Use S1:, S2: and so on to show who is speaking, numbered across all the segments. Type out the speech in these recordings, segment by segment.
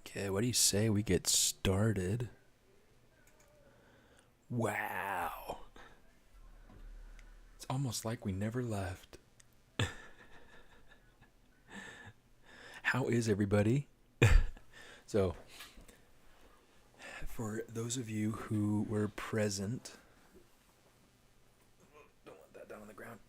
S1: Okay, what do you say we get started? Wow. It's almost like we never left. How is everybody? So, for those of you who were present, don't want that down on the ground.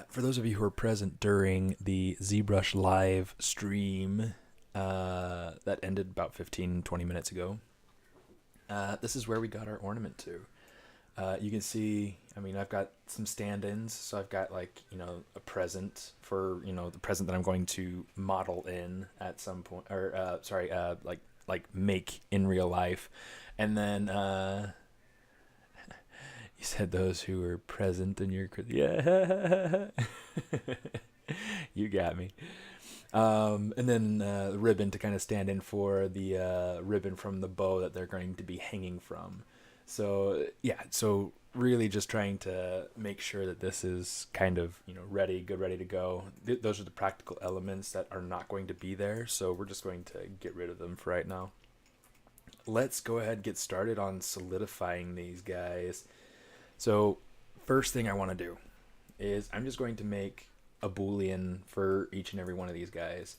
S1: For those of you who were present during the ZBrush live stream that ended about 15-20 minutes ago, this is where we got our ornament to. You can see, I mean, I've got some stand-ins, so I've got a present for, the present that I'm going to model in at some point, or like make in real life. And then you said those who were present in your, yeah, you got me. And then the ribbon to kind of stand in for the ribbon from the bow that they're going to be hanging from. So yeah, so really just trying to make sure that this is kind of ready to go. Those are the practical elements that are not going to be there, so we're just going to get rid of them for right now. Let's go ahead and get started on solidifying these guys. So first thing I want to do is I'm just going to make a boolean for each and every one of these guys.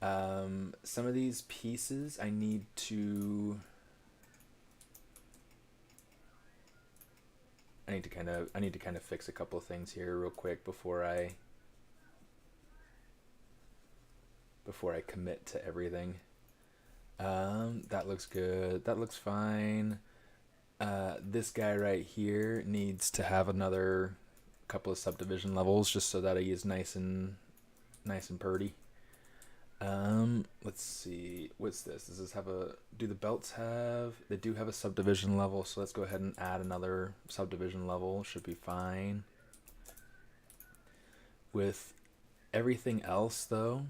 S1: Some of these pieces I need to kind of fix a couple of things here real quick before I commit to everything. That looks good. That looks fine. This guy right here needs to have another couple of subdivision levels just so that he is nice and purty. Let's see. What's this? Does this have do the belts have? They do have a subdivision level, so let's go ahead and add another subdivision level. Should be fine. With everything else though,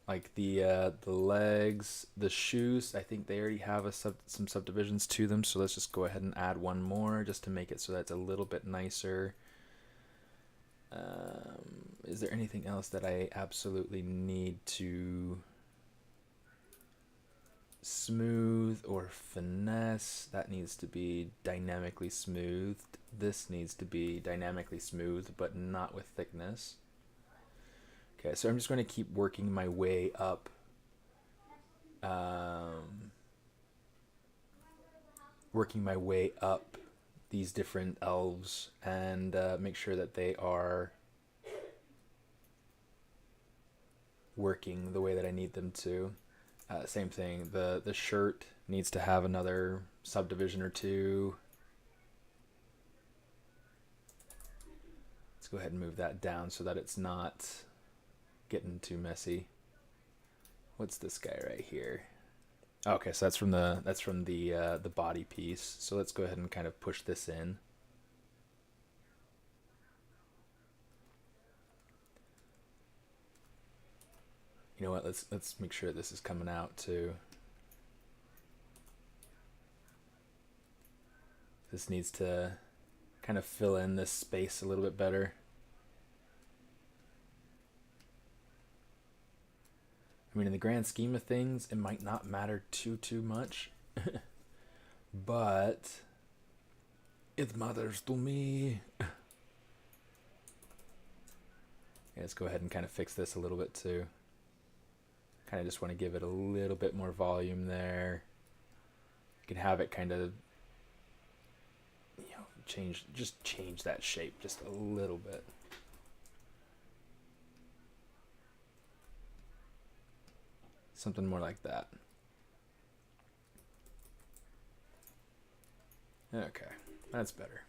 S1: like the legs, the shoes, I think they already have some subdivisions to them, so let's just go ahead and add one more just to make it so that's a little bit nicer. Is there anything else that I absolutely need to smooth or finesse? That needs to be dynamically smoothed. This needs to be dynamically smooth, but not with thickness. Okay, so I'm just going to keep working my way up. Working my way up these different elves and make sure that they are working the way that I need them to. Same thing, the shirt needs to have another subdivision or two. Let's go ahead and move that down so that it's not getting too messy. What's this guy right here? Okay, so that's from the body piece. So let's go ahead and kind of push this in. You know what? Let's make sure this is coming out too. This needs to kind of fill in this space a little bit better. I mean, in the grand scheme of things, it might not matter too much, but it matters to me. Okay, let's go ahead and kind of fix this a little bit too. Kind of just want to give it a little bit more volume there. You can have it kind of, change that shape just a little bit. Something more like that. Okay, that's better.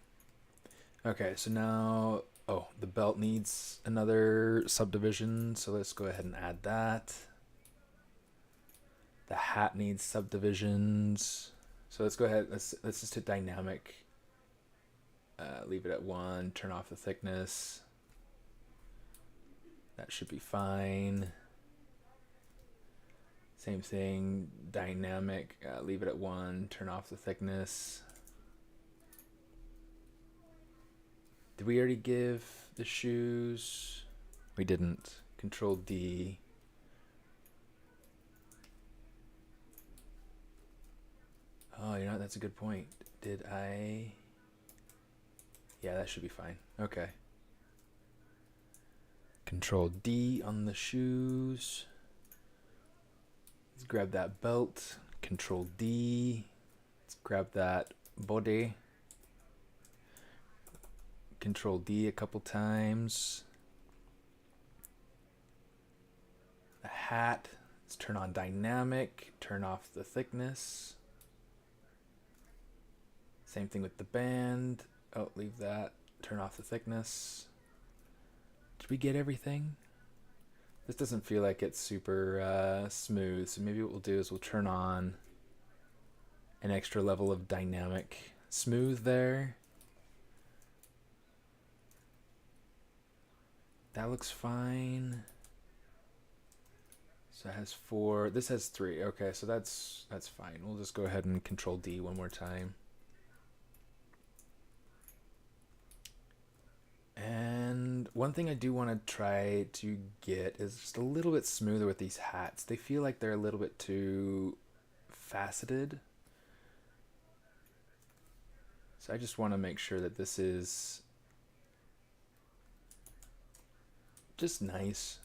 S1: Okay, so now, the belt needs another subdivision, so let's go ahead and add that. The hat needs subdivisions, so let's go ahead, let's just hit dynamic. Leave it at 1, turn off the thickness. That should be fine. Same thing, dynamic, leave it at 1, turn off the thickness. Did we already give the shoes? We didn't. Control D. Oh, you know what? That's a good point. Did I? Yeah, that should be fine. Okay. Control D on the shoes. Let's grab that belt. Control D. Let's grab that body. Control D a couple times. The hat. Let's turn on dynamic. Turn off the thickness. Same thing with the band. Oh, leave that. Turn off the thickness. Did we get everything? This doesn't feel like it's super smooth, so maybe what we'll do is we'll turn on an extra level of dynamic smooth there. That looks fine. So it has 4. This has 3. Okay, so that's fine. We'll just go ahead and Control D one more time. And one thing I do want to try to get is just a little bit smoother with these hats. They feel like they're a little bit too faceted. So I just want to make sure that this is just nice.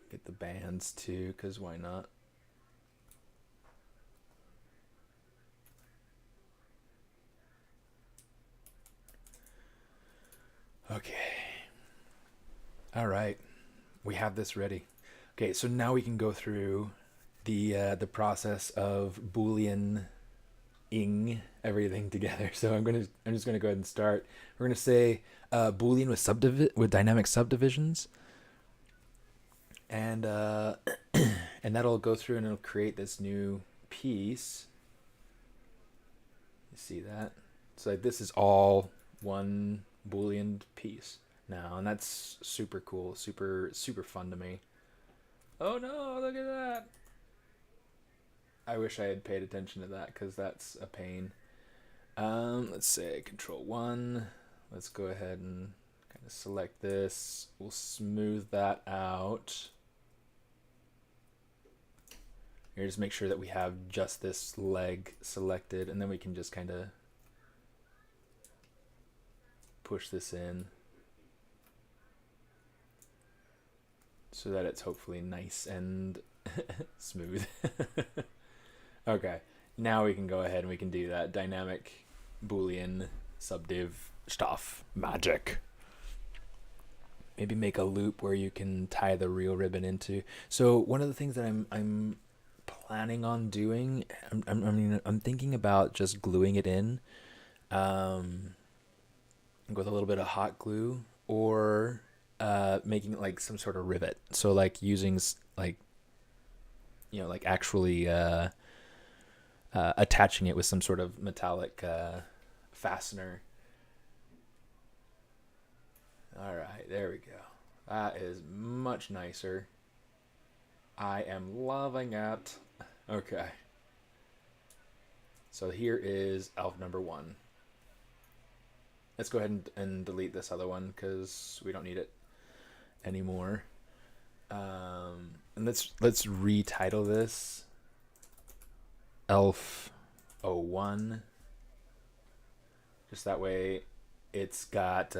S1: Get the bands too, because why not? Okay. All right. We have this ready. Okay, so now we can go through the process of Boolean ing everything together. So I'm just gonna go ahead and start. We're gonna say Boolean with dynamic subdivisions, and and that'll go through and it'll create this new piece. You see that? So like, this is all one Boolean piece now, and that's super cool, super fun to me. Oh no, look at that. I wish I had paid attention to that because that's a pain. Let's say Control 1. Let's go ahead and kind of select this. We'll smooth that out. Here, just make sure that we have just this leg selected, and then we can just kind of push this in so that it's hopefully nice and smooth. Okay, now we can go ahead and we can do that dynamic Boolean subdiv stuff magic. Maybe make a loop where you can tie the real ribbon into. So one of the things that I'm planning on doing, I'm thinking about just gluing it in, with a little bit of hot glue, or making it like some sort of rivet. So like using like, like actually attaching it with some sort of metallic fastener. All right, there we go. That is much nicer. I am loving it. Okay. So here is elf number 1. Let's go ahead and delete this other one because we don't need it anymore. And let's retitle this elf 01. Just that way it's got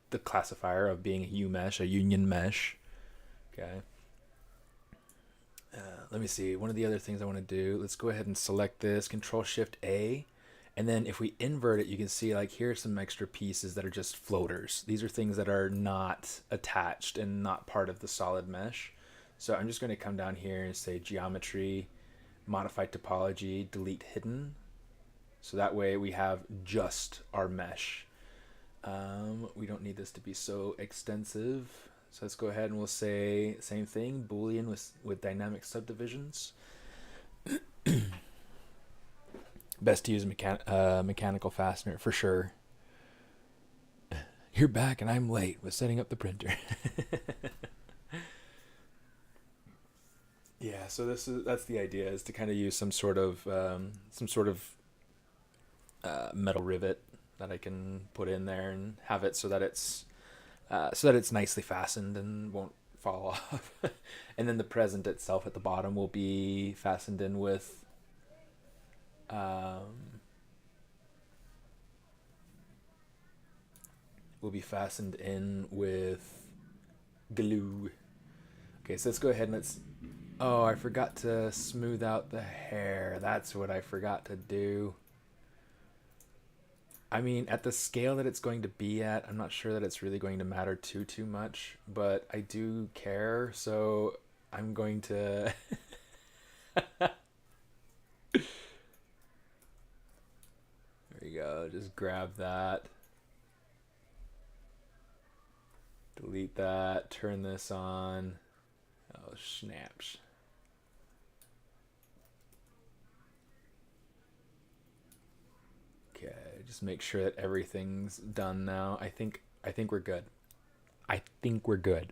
S1: the classifier of being a U-mesh, a union mesh. Okay. Let me see. One of the other things I want to do, let's go ahead and select this, Control-Shift-A. And then if we invert it, you can see like here are some extra pieces that are just floaters. These are things that are not attached and not part of the solid mesh. So I'm just going to come down here and say geometry, modify topology, delete hidden. So that way we have just our mesh. We don't need this to be so extensive. So let's go ahead and we'll say same thing, Boolean with dynamic subdivisions. Best to use mechanical fastener for sure. You're back and I'm late with setting up the printer. Yeah, so that's the idea, is to kind of use some sort of metal rivet that I can put in there and have it so that it's nicely fastened and won't fall off. And then the present itself at the bottom will be fastened in with um, glue. Okay, so let's go ahead and let's. Oh, I forgot to smooth out the hair. That's what I forgot to do. I mean, at the scale that it's going to be at, I'm not sure that it's really going to matter too much, but I do care, so I'm going to. There you go. Just grab that, delete that, turn this on. Oh, snaps. Okay, just make sure that everything's done now. I think we're good. I think we're good.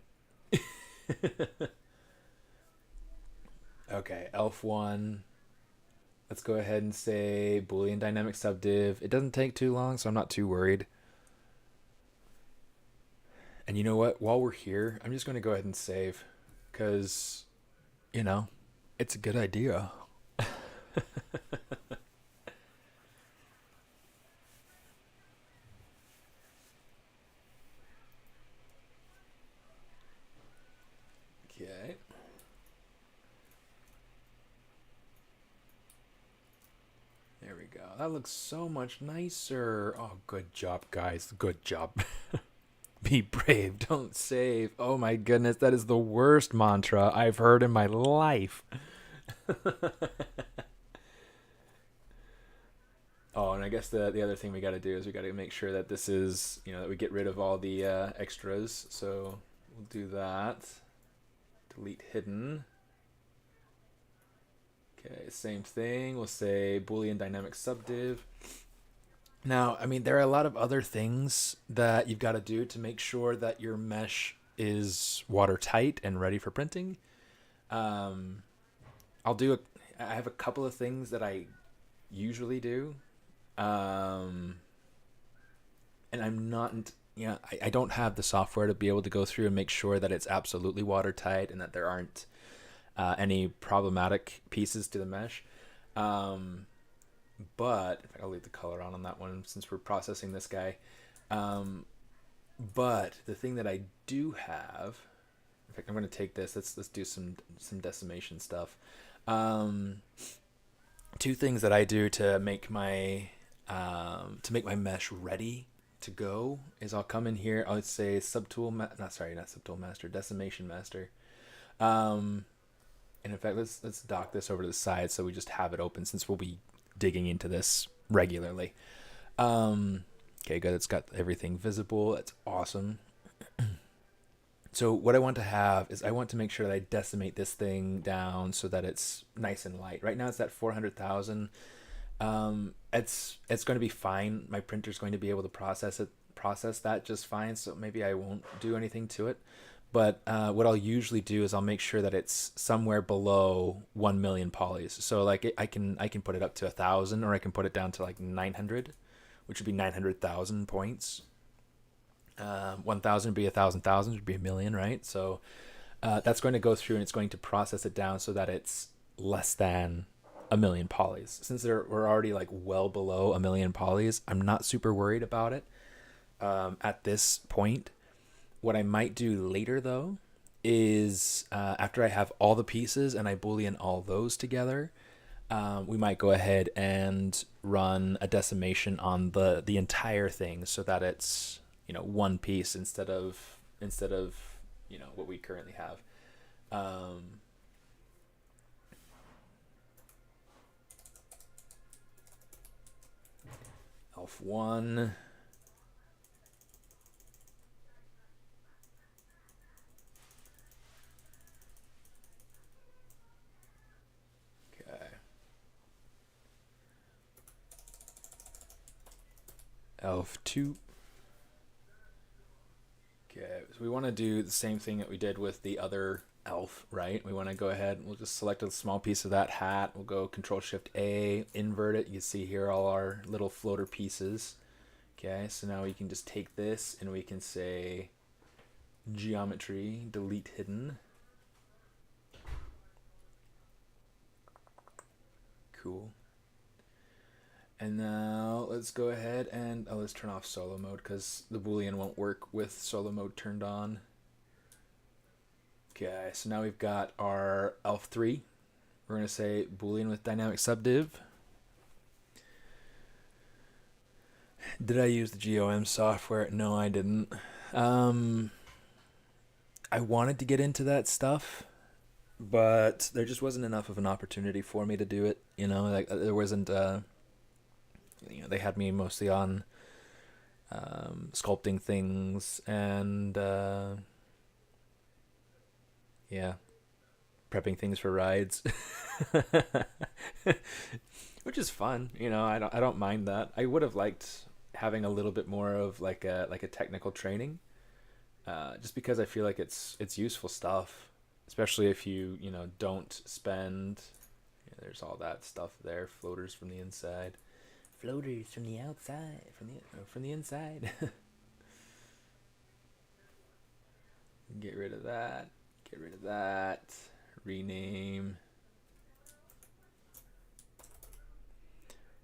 S1: Okay, elf one. Let's go ahead and say Boolean dynamic subdiv. It doesn't take too long, so I'm not too worried. And you know what? While we're here, I'm just going to go ahead and save because, you know, it's a good idea. Okay. There we go. That looks so much nicer. Oh, good job, guys. Good job. Be brave, don't save. Oh my goodness, that is the worst mantra I've heard in my life. Oh, and I guess the other thing we got to do is we got to make sure that this is, that we get rid of all the extras. So we'll do that. Delete hidden. Okay, same thing. We'll say Boolean dynamic subdiv. Now, I mean, there are a lot of other things that you've got to do to make sure that your mesh is watertight and ready for printing. Um, I have a couple of things that I usually do. Um, and I'm not, I don't have the software to be able to go through and make sure that it's absolutely watertight and that there aren't any problematic pieces to the mesh. But in fact, I'll leave the color on that one since we're processing this guy. But the thing that I do have, in fact, I'm going to take this. Let's do some decimation stuff. Two things that I do to make my mesh ready to go is I'll come in here. I'll say subtool, not subtool master, decimation master. And in fact, let's dock this over to the side so we just have it open since we'll be digging into this regularly. Okay, good. It's got everything visible. It's awesome. So what I want to have is I want to make sure that I decimate this thing down so that it's nice and light. Right now it's at 400,000. It's going to be fine. My printer's going to be able to process that just fine. So maybe I won't do anything to it. But what I'll usually do is I'll make sure that it's somewhere below 1 million polys. So like I can put it up to 1,000, or I can put it down to like 900, which would be 900,000 points. 1,000 would be 1,000,000, would be a million, right? So that's going to go through and it's going to process it down so that it's less than a million polys. Since we're already like well below a million polys, I'm not super worried about it at this point. What I might do later, though, is after I have all the pieces and I Boolean all those together, we might go ahead and run a decimation on the entire thing so that it's one piece instead of what we currently have. Elf 1. Elf 2. Okay, so we want to do the same thing that we did with the other elf, right? We want to go ahead and we'll just select a small piece of that hat. We'll go Control Shift A, invert it. You can see here all our little floater pieces. Okay, so now we can just take this and we can say geometry, delete hidden. Cool. And now let's go ahead and let's turn off solo mode because the Boolean won't work with solo mode turned on. Okay, so now we've got our elf3. We're going to say Boolean with dynamic subdiv. Did I use the GOM software? No, I didn't. I wanted to get into that stuff, but there just wasn't enough of an opportunity for me to do it. You know, like there wasn't. You know, they had me mostly on sculpting things and yeah, prepping things for rides, which is fun. You know, I don't mind that. I would have liked having a little bit more of like a technical training, just because I feel like it's useful stuff, especially if you know don't spend. You know, there's all that stuff there, floaters from the inside, floaters from the outside, from the inside. Get rid of that. Get rid of that. Rename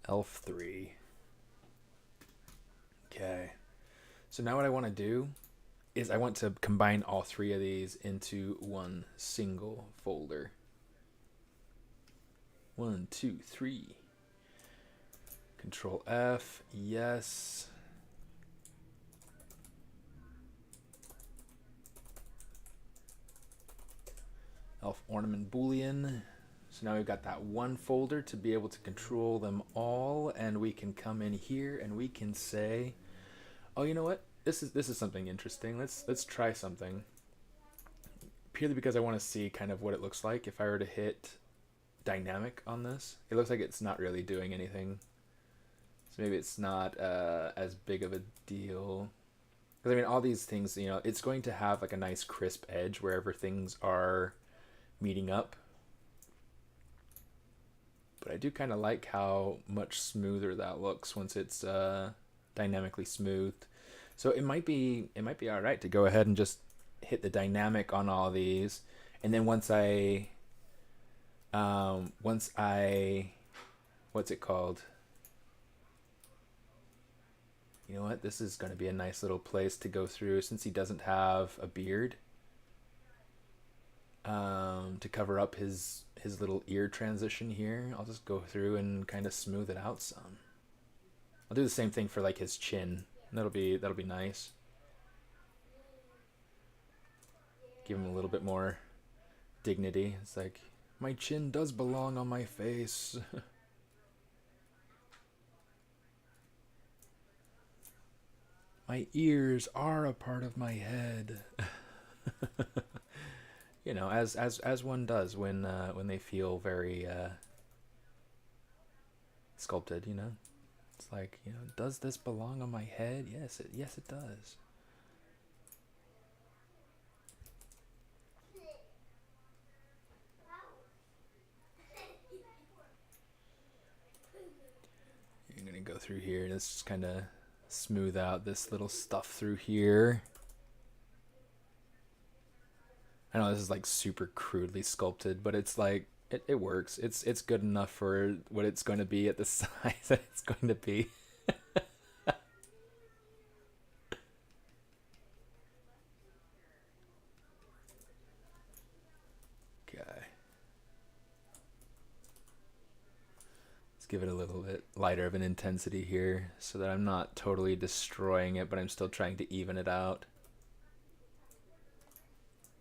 S1: elf3. Okay. So now what I want to do is I want to combine all three of these into one single folder. 1, 2, 3. Control F. Yes. Elf ornament boolean. So now we've got that one folder to be able to control them all, and we can come in here and we can say, oh, you know what? This is something interesting. Let's try something. Purely because I want to see kind of what it looks like if I were to hit dynamic on this. It looks like it's not really doing anything. So maybe it's not as big of a deal. Because I mean, all these things, you know, it's going to have like a nice crisp edge wherever things are meeting up. But I do kind of like how much smoother that looks once it's dynamically smoothed. So it might be all right to go ahead and just hit the dynamic on all these, and then once I what's it called? You know what? This is going to be a nice little place to go through since he doesn't have a beard. To cover up his little ear transition here, I'll just go through and kind of smooth it out some. I'll do the same thing for like his chin. That'll be nice. Give him a little bit more dignity. It's like, my chin does belong on my face. My ears are a part of my head. You know, as one does when they feel very sculpted. You know, it's like, you know, does this belong on my head? Yes, it does. You're gonna go through here and just kind of smooth out this little stuff through here. I know this is like super crudely sculpted, but it's like it works. It's good enough for what it's going to be at the size that it's going to be. Okay. Let's give it a little bit lighter of an intensity here so that I'm not totally destroying it, but I'm still trying to even it out.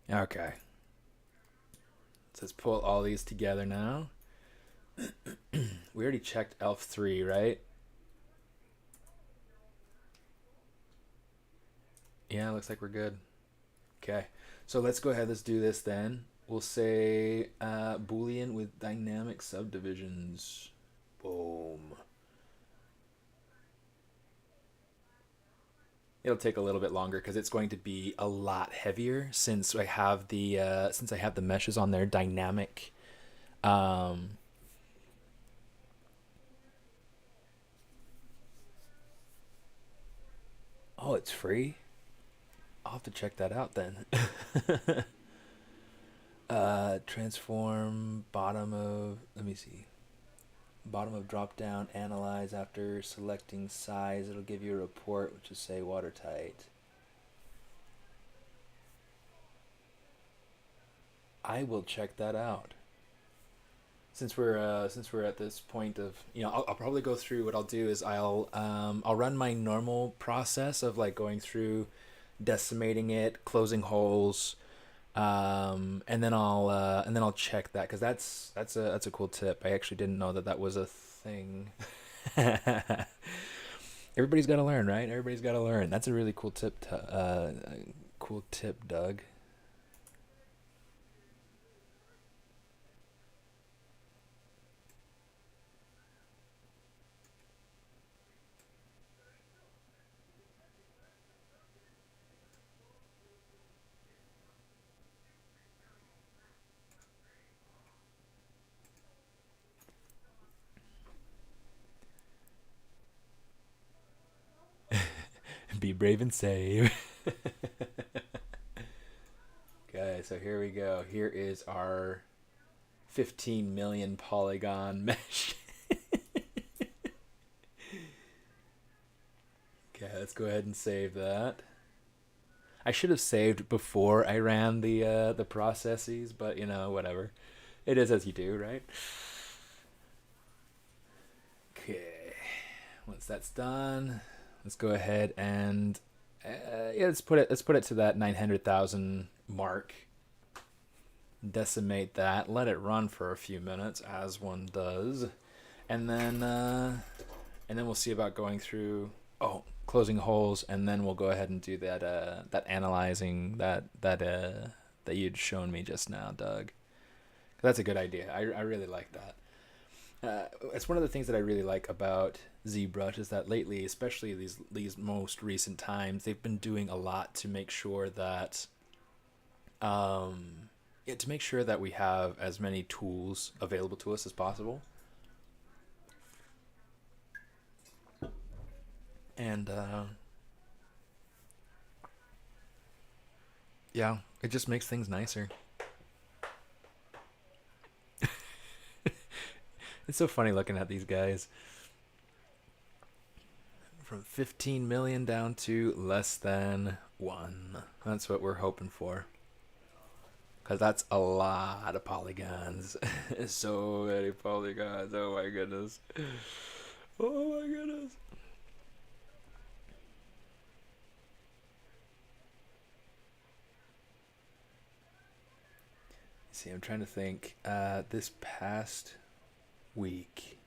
S1: Okay. So let's pull all these together now. We already checked elf3, right? Yeah, looks like we're good. Okay. So let's go ahead. Let's do this then. We'll say Boolean with dynamic subdivisions. Boom. It'll take a little bit longer because it's going to be a lot heavier since I have the meshes on there dynamic. Oh, it's free. I'll have to check that out then. Transform bottom of, let me see. Bottom of drop down, analyze after selecting size. It'll give you a report which will say watertight. I will check that out. Since we're at this point of, I'll probably go through. What I'll do is I'll run my normal process of like going through, decimating it, closing holes, and then I'll check that, because that's a cool tip. I actually didn't know that that was a thing. Everybody's got to learn, right? Everybody's got to learn. That's a really cool tip, Doug. Be brave and save. Okay, so here we go. Here is our 15 million polygon mesh. Okay, let's go ahead and save that. I should have saved before I ran the processes, but whatever. It is as you do, right? Okay. Once that's done, let's go ahead and yeah, let's put it to that 900,000 mark. Decimate that. Let it run for a few minutes, as one does, and then we'll see about going through. Oh, closing holes, and then we'll go ahead and do that analyzing that you'd shown me just now, Doug. That's a good idea. I really like that. It's one of the things that I really like about ZBrush is that lately, especially these most recent times, they've been doing a lot to make sure that yeah, to make sure that we have as many tools available to us as possible. And yeah, it just makes things nicer. It's so funny looking at these guys. From 15 million down to less than 1. That's what we're hoping for. Because that's a lot of polygons. So many polygons. Oh my goodness. Oh my goodness. See, I'm trying to think. This past week,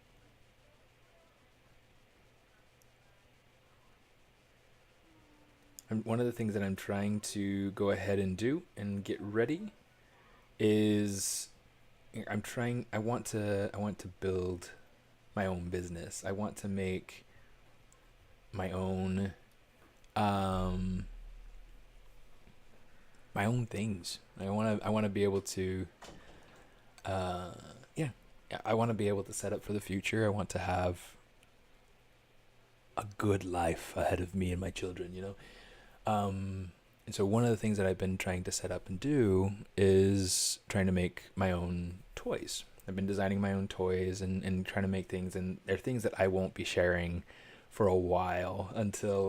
S1: one of the things that I'm trying to go ahead and do and get ready is I want to build my own business. I want to make my own um my own things. I want to be able to uh yeah, I want to be able to set up for the future. I want to have a good life ahead of me and my children. And so one of the things that I've been trying to set up and do is trying to make my own toys. I've been designing my own toys and trying to make things, and they're things that I won't be sharing for a while until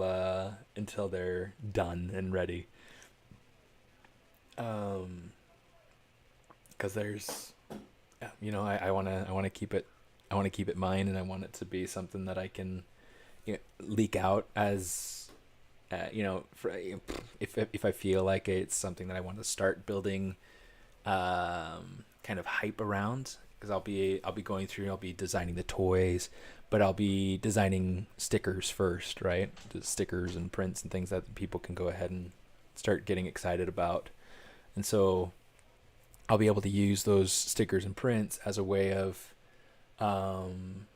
S1: they're done and ready. Um, because there's, yeah, I want to keep it, mine, and I want it to be something that I can, leak out as, for, if I feel like it's something that I want to start building, kind of hype around, because I'll be going through, I'll be designing the toys, but I'll be designing stickers first, right? The stickers and prints and things that people can go ahead and start getting excited about. And so I'll be able to use those stickers and prints as a way of, um,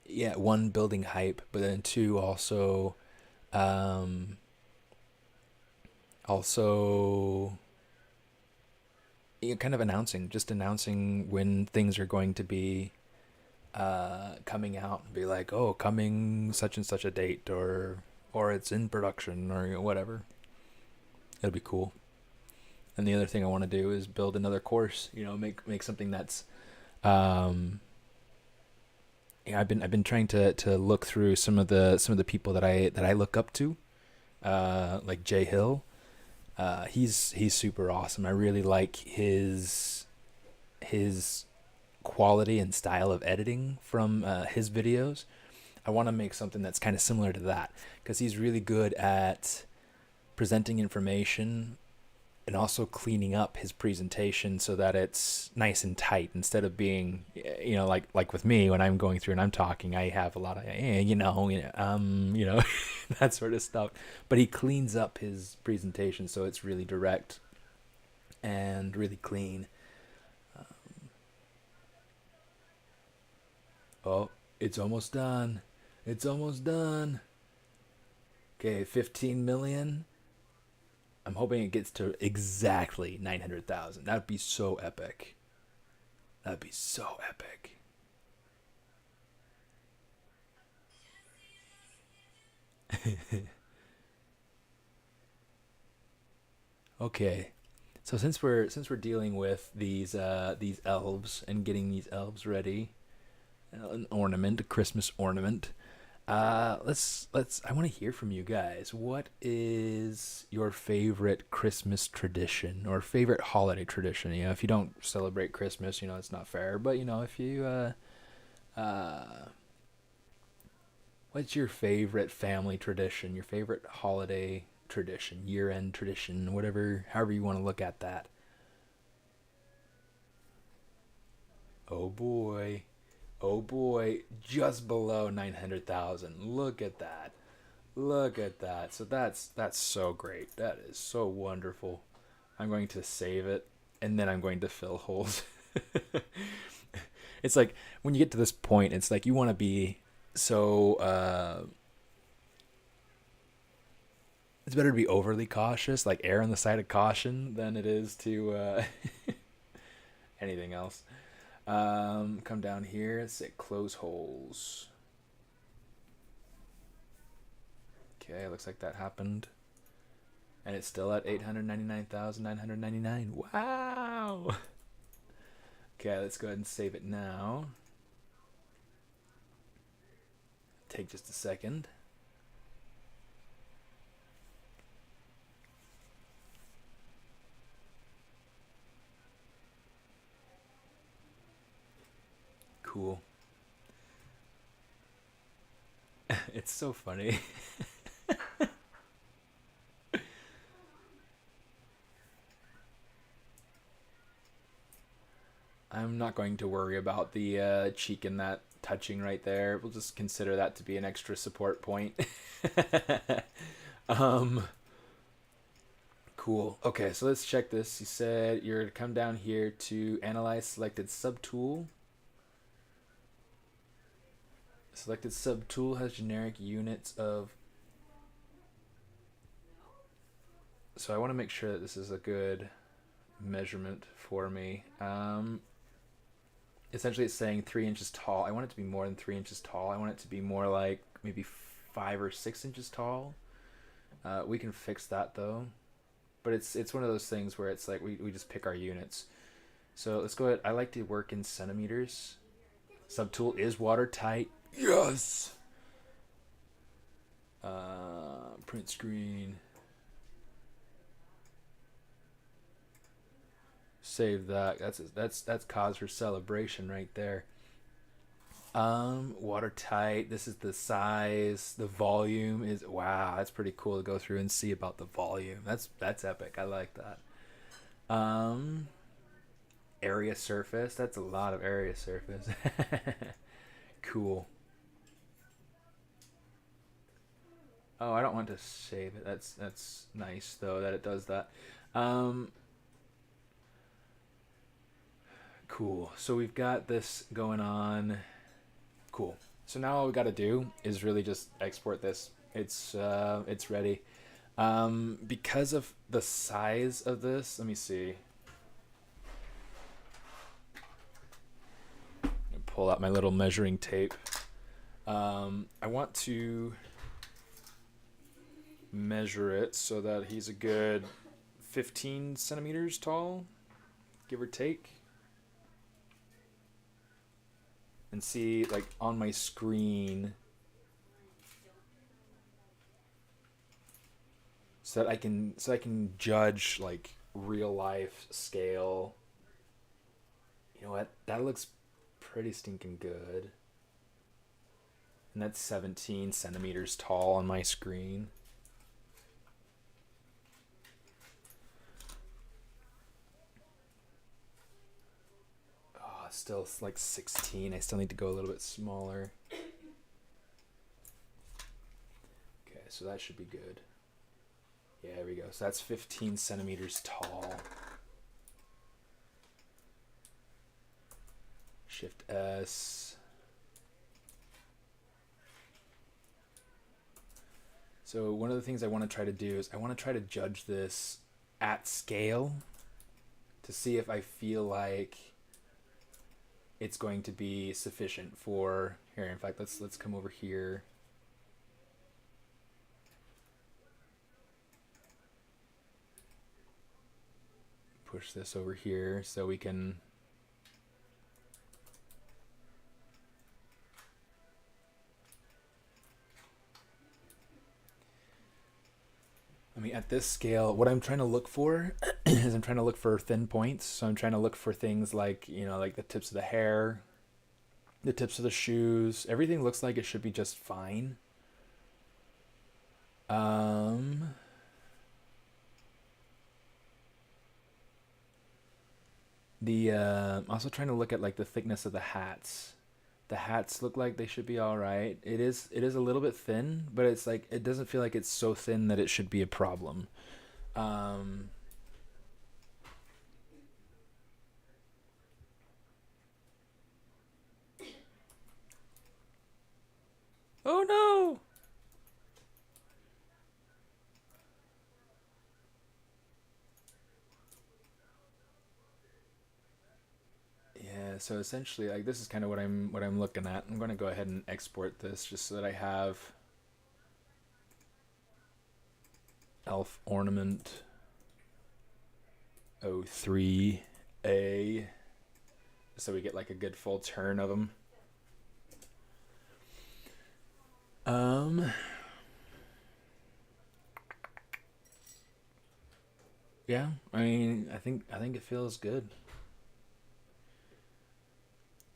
S1: yeah, one, building hype, but then two, um, also, kind of announcing when things are going to be coming out, and be like, oh, coming such and such a date, or or it's in production, or whatever. It'll be cool. And the other thing I want to do is build another course. Make something that's. I've been trying to look through some of the people that I look up to, like Jay Hill. He's super awesome. I really like his quality and style of editing from his videos. I want to make something that's kind of similar to that, because he's really good at presenting information and also cleaning up his presentation so that it's nice and tight, instead of being, like with me when I'm going through and I'm talking, I have a lot of that sort of stuff. But he cleans up his presentation so it's really direct and really clean. Oh, it's almost done. It's almost done. Okay, 15 million. I'm hoping it gets to exactly 900,000. That'd be so epic. That'd be so epic. Okay. So since we're dealing with these elves and getting these elves ready, an ornament, a Christmas ornament. Let's. I want to hear from you guys. What is your favorite Christmas tradition or favorite holiday tradition? If you don't celebrate Christmas, it's not fair. But if you, what's your favorite family tradition? Your favorite holiday tradition, year-end tradition, whatever, however you want to look at that. Oh boy. Oh boy, just below 900,000. Look at that. Look at that. So that's so great. That is so wonderful. I'm going to save it, and then I'm going to fill holes. It's like when you get to this point, it's like you want to be so it's better to be overly cautious, like err on the side of caution, than it is to anything else. Come down here. Let's say close holes. Okay, looks like that happened. And it's still at 899,999. Wow! Okay, let's go ahead and save it now. Take just a second. Cool. It's so funny. I'm not going to worry about the cheek and that touching right there. We'll just consider that to be an extra support point. um, cool. Okay, so let's check this. You said you're to come down here to analyze selected subtool. Selected subtool has generic units of. So I want to make sure that this is a good measurement for me. Essentially, it's saying 3 inches tall. I want it to be more than 3 inches tall. I want it to be more like maybe 5 or 6 inches tall. We can fix that though, but it's one of those things where it's like we just pick our units. So let's go ahead. I like to work in centimeters. Subtool is watertight. Yes. Print screen. Save that. That's cause for celebration right there. Watertight. This is the size. The volume is wow. That's pretty cool to go through and see about the volume. That's epic. I like that. Area surface. That's a lot of area surface. Cool. Oh, I don't want to save it. That's nice though that it does that. Um, cool. So we've got this going on. Cool. So now all we got to do is really just export this. It's ready. Because of the size of this, let me see. Pull out my little measuring tape. I want to measure it so that he's a good 15 centimeters tall, give or take. And see, like, on my screen, so that I can judge like real life scale. You know what? That looks pretty stinking good. And that's 17 centimeters tall on my screen. Oh, still like 16. I still need to go a little bit smaller. Okay, so that should be good. Yeah, there we go. So that's 15 centimeters tall. Shift S. So one of the things I want to try to do is I want to try to judge this at scale to see if I feel like it's going to be sufficient for here. In fact, let's come over here. Push this over here so we can at this scale, what I'm trying to look for is I'm trying to look for thin points. So I'm trying to look for things like, like the tips of the hair, the tips of the shoes. Everything looks like it should be just fine. Also trying to look at like the thickness of the hats. The hats look like they should be all right. It is a little bit thin, but it's like it doesn't feel like it's so thin that it should be a problem. Oh no! Yeah, so essentially like this is kind of what I'm looking at. I'm going to go ahead and export this just so that I have elf ornament 03A so we get like a good full turn of them. Yeah, I mean, I think it feels good.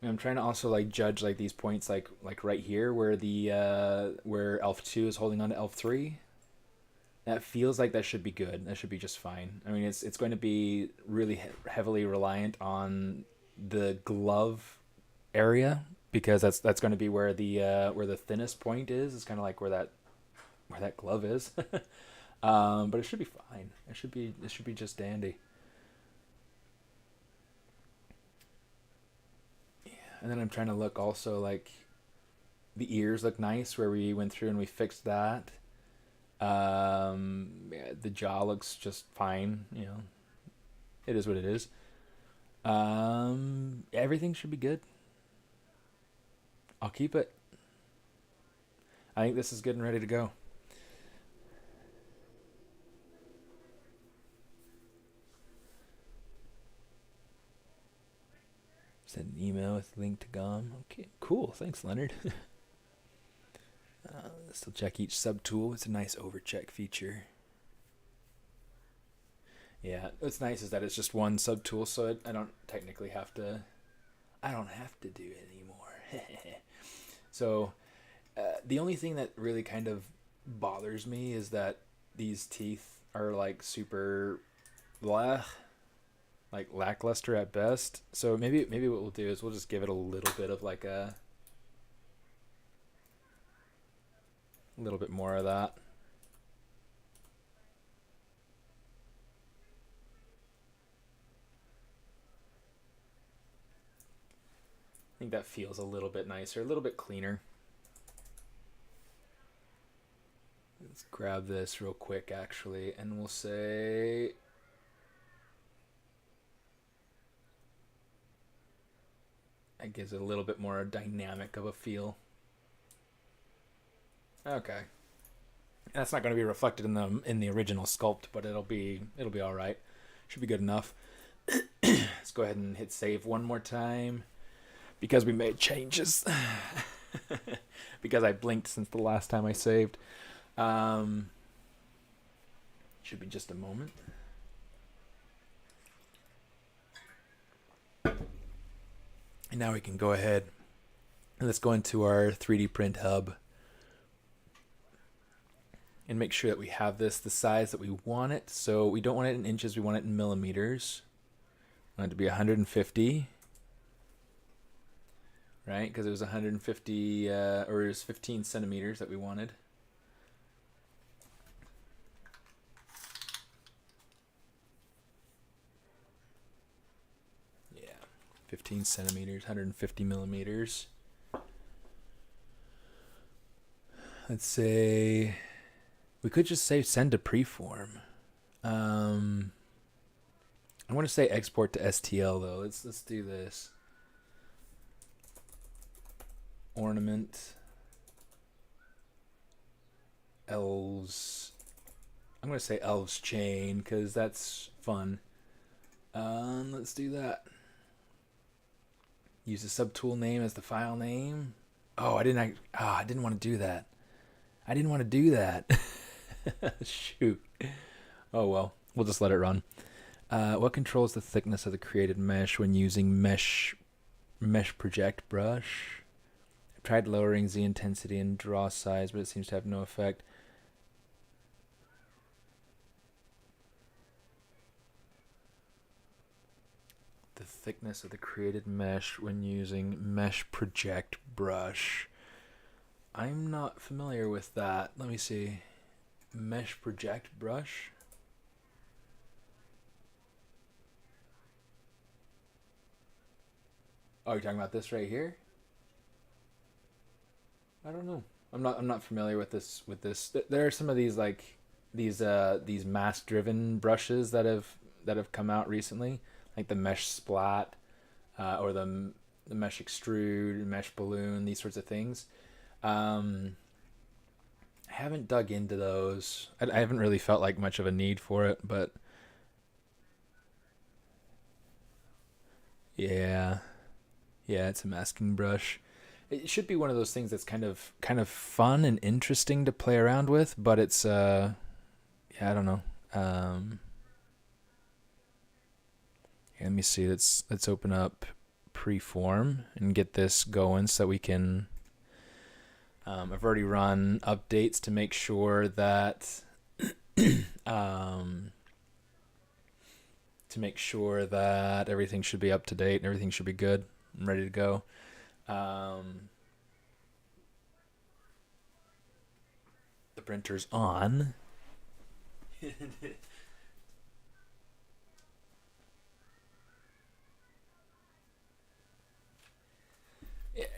S1: I'm trying to also like judge like these points like right here where the where elf 2 is holding on to elf 3. That feels like that should be good. That should be just fine. I mean, it's going to be really heavily reliant on the glove area because that's going to be where the thinnest point is. It's kind of like where that glove is. But it should be fine. It should be just dandy. Yeah, and then I'm trying to look also like the ears look nice where we went through and we fixed that. Yeah, the jaw looks just fine. It is what it is. Everything should be good. I'll keep it. I think this is good and ready to go. Send an email with a link to GOM. Okay, cool. Thanks, Leonard. Still check each subtool. It's a nice overcheck feature. Yeah, what's nice is that it's just one subtool, so I don't technically have to. I don't have to do it anymore. So, the only thing that really kind of bothers me is that these teeth are like super blah, like lackluster at best. So maybe what we'll do is we'll just give it a little bit of like a little bit more of that. I think that feels a little bit nicer, a little bit cleaner. Let's grab this real quick actually, and we'll say it gives it a little bit more dynamic of a feel. Okay. That's not going to be reflected in the original sculpt, but it'll be all right. Should be good enough. Let's go ahead and hit save one more time because we made changes. Because I blinked since the last time I saved. Should be just a moment. And now we can go ahead and let's go into our 3D print hub and make sure that we have this the size that we want it. So we don't want it in inches, we want it in millimeters. We want it to be 150, right? Because it was 150 or it was 15 centimeters that we wanted. Yeah, 15 centimeters, 150 millimeters. Let's say we could just say send to preform. I want to say export to STL though. Let's do this. Ornament elves. I'm going to say elves chain because that's fun. Let's do that. Use the subtool name as the file name. Oh, I didn't want to do that. I didn't want to do that. Shoot. Oh well, we'll just let it run. What controls the thickness of the created mesh when using mesh project brush? I've tried lowering Z intensity and draw size, but it seems to have no effect. The thickness of the created mesh when using mesh project brush. I'm not familiar with that. Let me see. Mesh project brush. Oh, you're talking about this right here? I don't know. I'm not familiar with this There are some of these like these mass driven brushes that have come out recently, like the mesh splat or the mesh extrude, mesh balloon, these sorts of things. I haven't dug into those. I haven't really felt like much of a need for it, but yeah, it's a masking brush. It should be one of those things that's kind of fun and interesting to play around with, but it's yeah, I don't know. Let me see. Let's open up Preform and get this going so that we can. I've already run updates to make sure that everything should be up to date and everything should be good and ready to go. The printer's on. Yeah,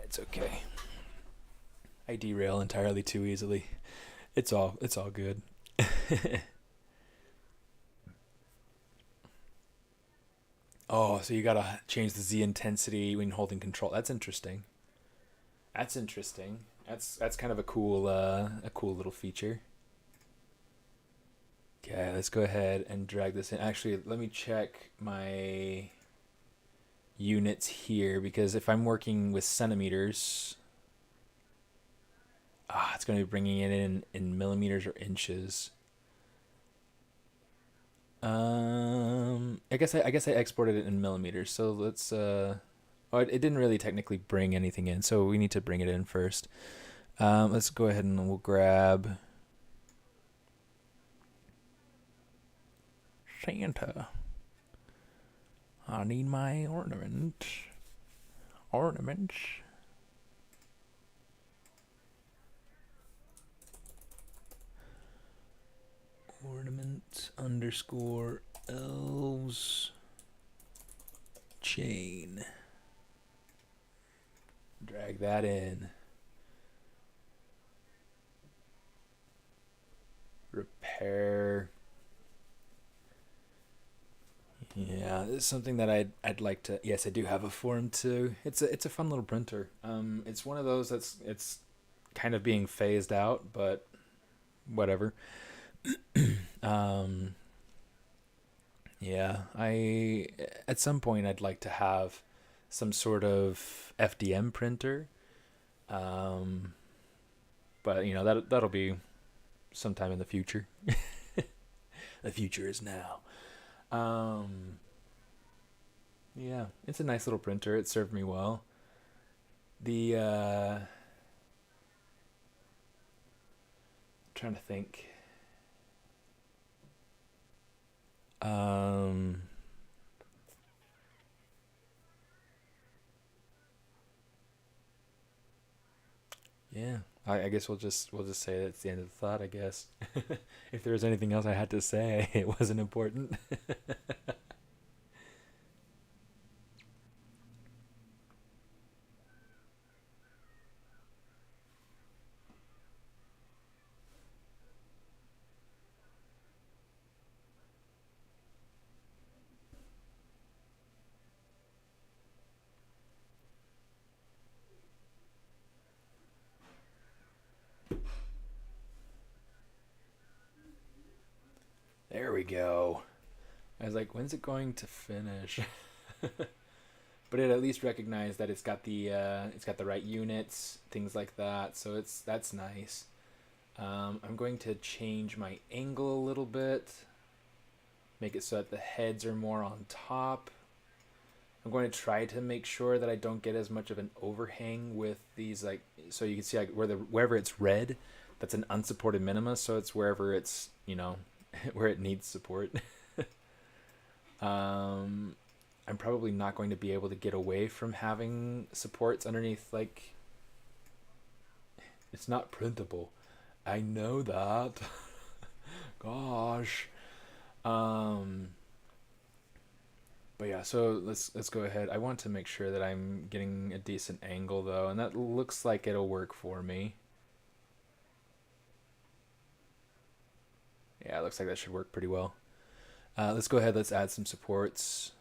S1: it's okay. I derail entirely too easily. It's all good. Oh, so you gotta change the Z intensity when holding control. That's interesting. That's kind of a cool little feature. Okay, let's go ahead and drag this in. Actually, let me check my units here because if I'm working with centimeters, it's going to be bringing it in millimeters or inches. I guess I exported it in millimeters. So let's it didn't really technically bring anything in, so we need to bring it in first. Let's go ahead and we'll grab Santa. I need my ornament. Ornaments. Ornament underscore elves chain. Drag that in. Repair. Yeah, this is something that I'd like to. Yes, I do have a form too. It's a fun little printer. It's one of those it's kind of being phased out, but whatever. um, yeah, I at some point I'd like to have some sort of FDM printer. Um, but that'll be sometime in the future. The future is now. Um, yeah, it's a nice little printer. It served me well. The trying to think. Um, yeah, I guess we'll just say that's the end of the thought. I guess if there was anything else I had to say, it wasn't important. There we go. I was like, when's it going to finish? But it at least recognized that it's got the right units, things like that. So that's nice. I'm going to change my angle a little bit, make it so that the heads are more on top. I'm going to try to make sure that I don't get as much of an overhang with these, like, so you can see like wherever it's red, that's an unsupported minima. So it's wherever it's where it needs support. um, I'm probably not going to be able to get away from having supports underneath, like, it's not printable. I know that. Gosh. Um, but yeah, so let's go ahead. I want to make sure that I'm getting a decent angle though, and that looks like it'll work for me. Yeah, it looks like that should work pretty well. Let's go ahead. Let's add some supports.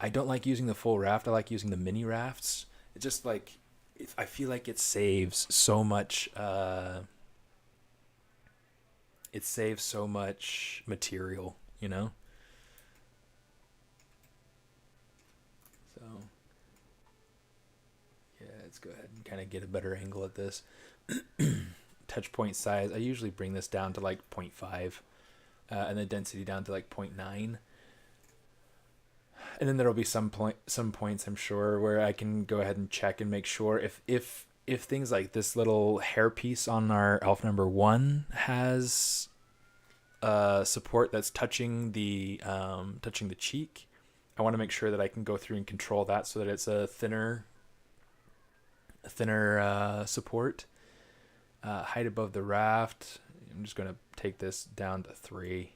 S1: I don't like using the full raft. I like using the mini rafts. It's just like, I feel like it saves so much. It saves so much material. You know. So yeah, let's go ahead and kind of get a better angle at this. Touch point size. I usually bring this down to like 0.5, and the density down to like 0.9. And then there'll be some points, I'm sure, where I can go ahead and check and make sure if things like this little hairpiece on our elf number 1 has support that's touching the cheek. I want to make sure that I can go through and control that so that it's a thinner support. Height above the raft. I'm just going to take this down to 3.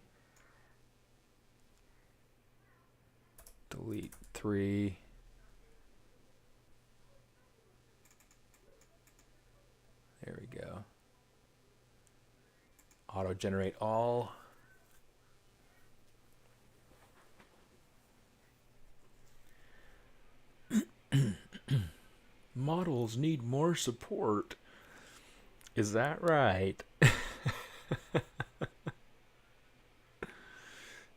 S1: Delete 3. There we go. Auto generate all. Models need more support. Is that right?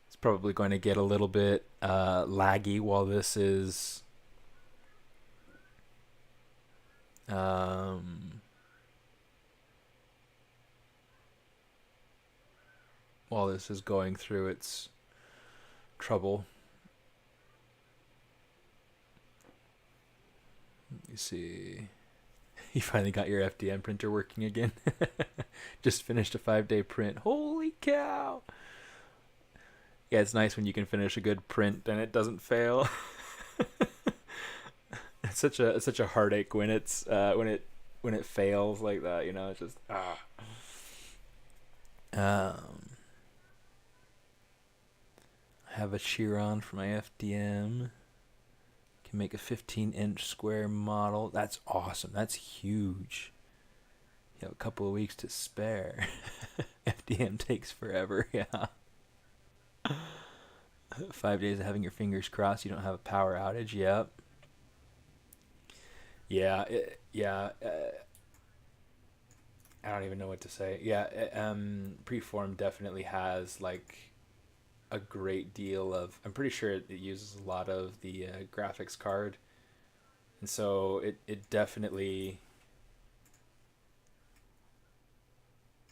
S1: It's probably going to get a little bit laggy while this is going through its trouble. You see, you finally got your FDM printer working again. Just finished a 5-day print. Holy cow! Yeah, it's nice when you can finish a good print and it doesn't fail. It's such a heartache when it fails like that. It's just I have a Chiron for my FDM. Can make a 15-inch square model. That's awesome. That's huge. You have a couple of weeks to spare. FDM takes forever. Yeah. 5 days of having your fingers crossed you don't have a power outage. Yep. Yeah. Yeah. I don't even know what to say. Yeah, Preform definitely has like a great deal of. I'm pretty sure it uses a lot of the graphics card, and so it definitely.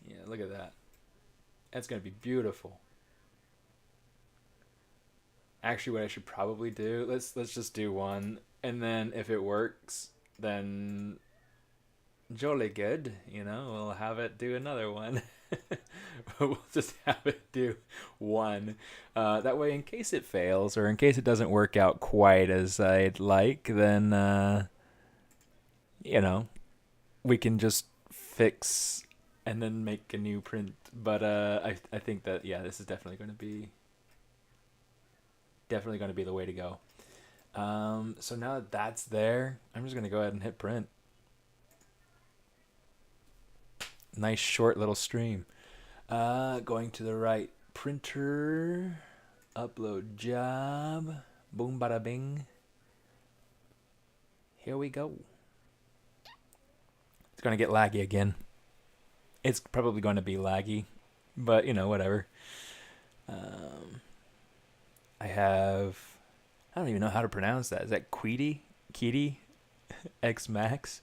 S1: Yeah, look at that. That's gonna be beautiful. Actually, what I should probably do, let's just do one, and then if it works, then jolly good. We'll have it do another one. We'll just have it do one. That way, in case it fails or in case it doesn't work out quite as I'd like, then you know we can just fix and then make a new print. But I think that yeah, this is definitely going to be the way to go. So now that that's there, I'm just going to go ahead and hit print. Nice short little stream. Going to the right, printer, upload job, boom bada bing. Here we go. It's going to get laggy again. It's probably going to be laggy, but whatever. I don't even know how to pronounce that. Is that Kitty X Max?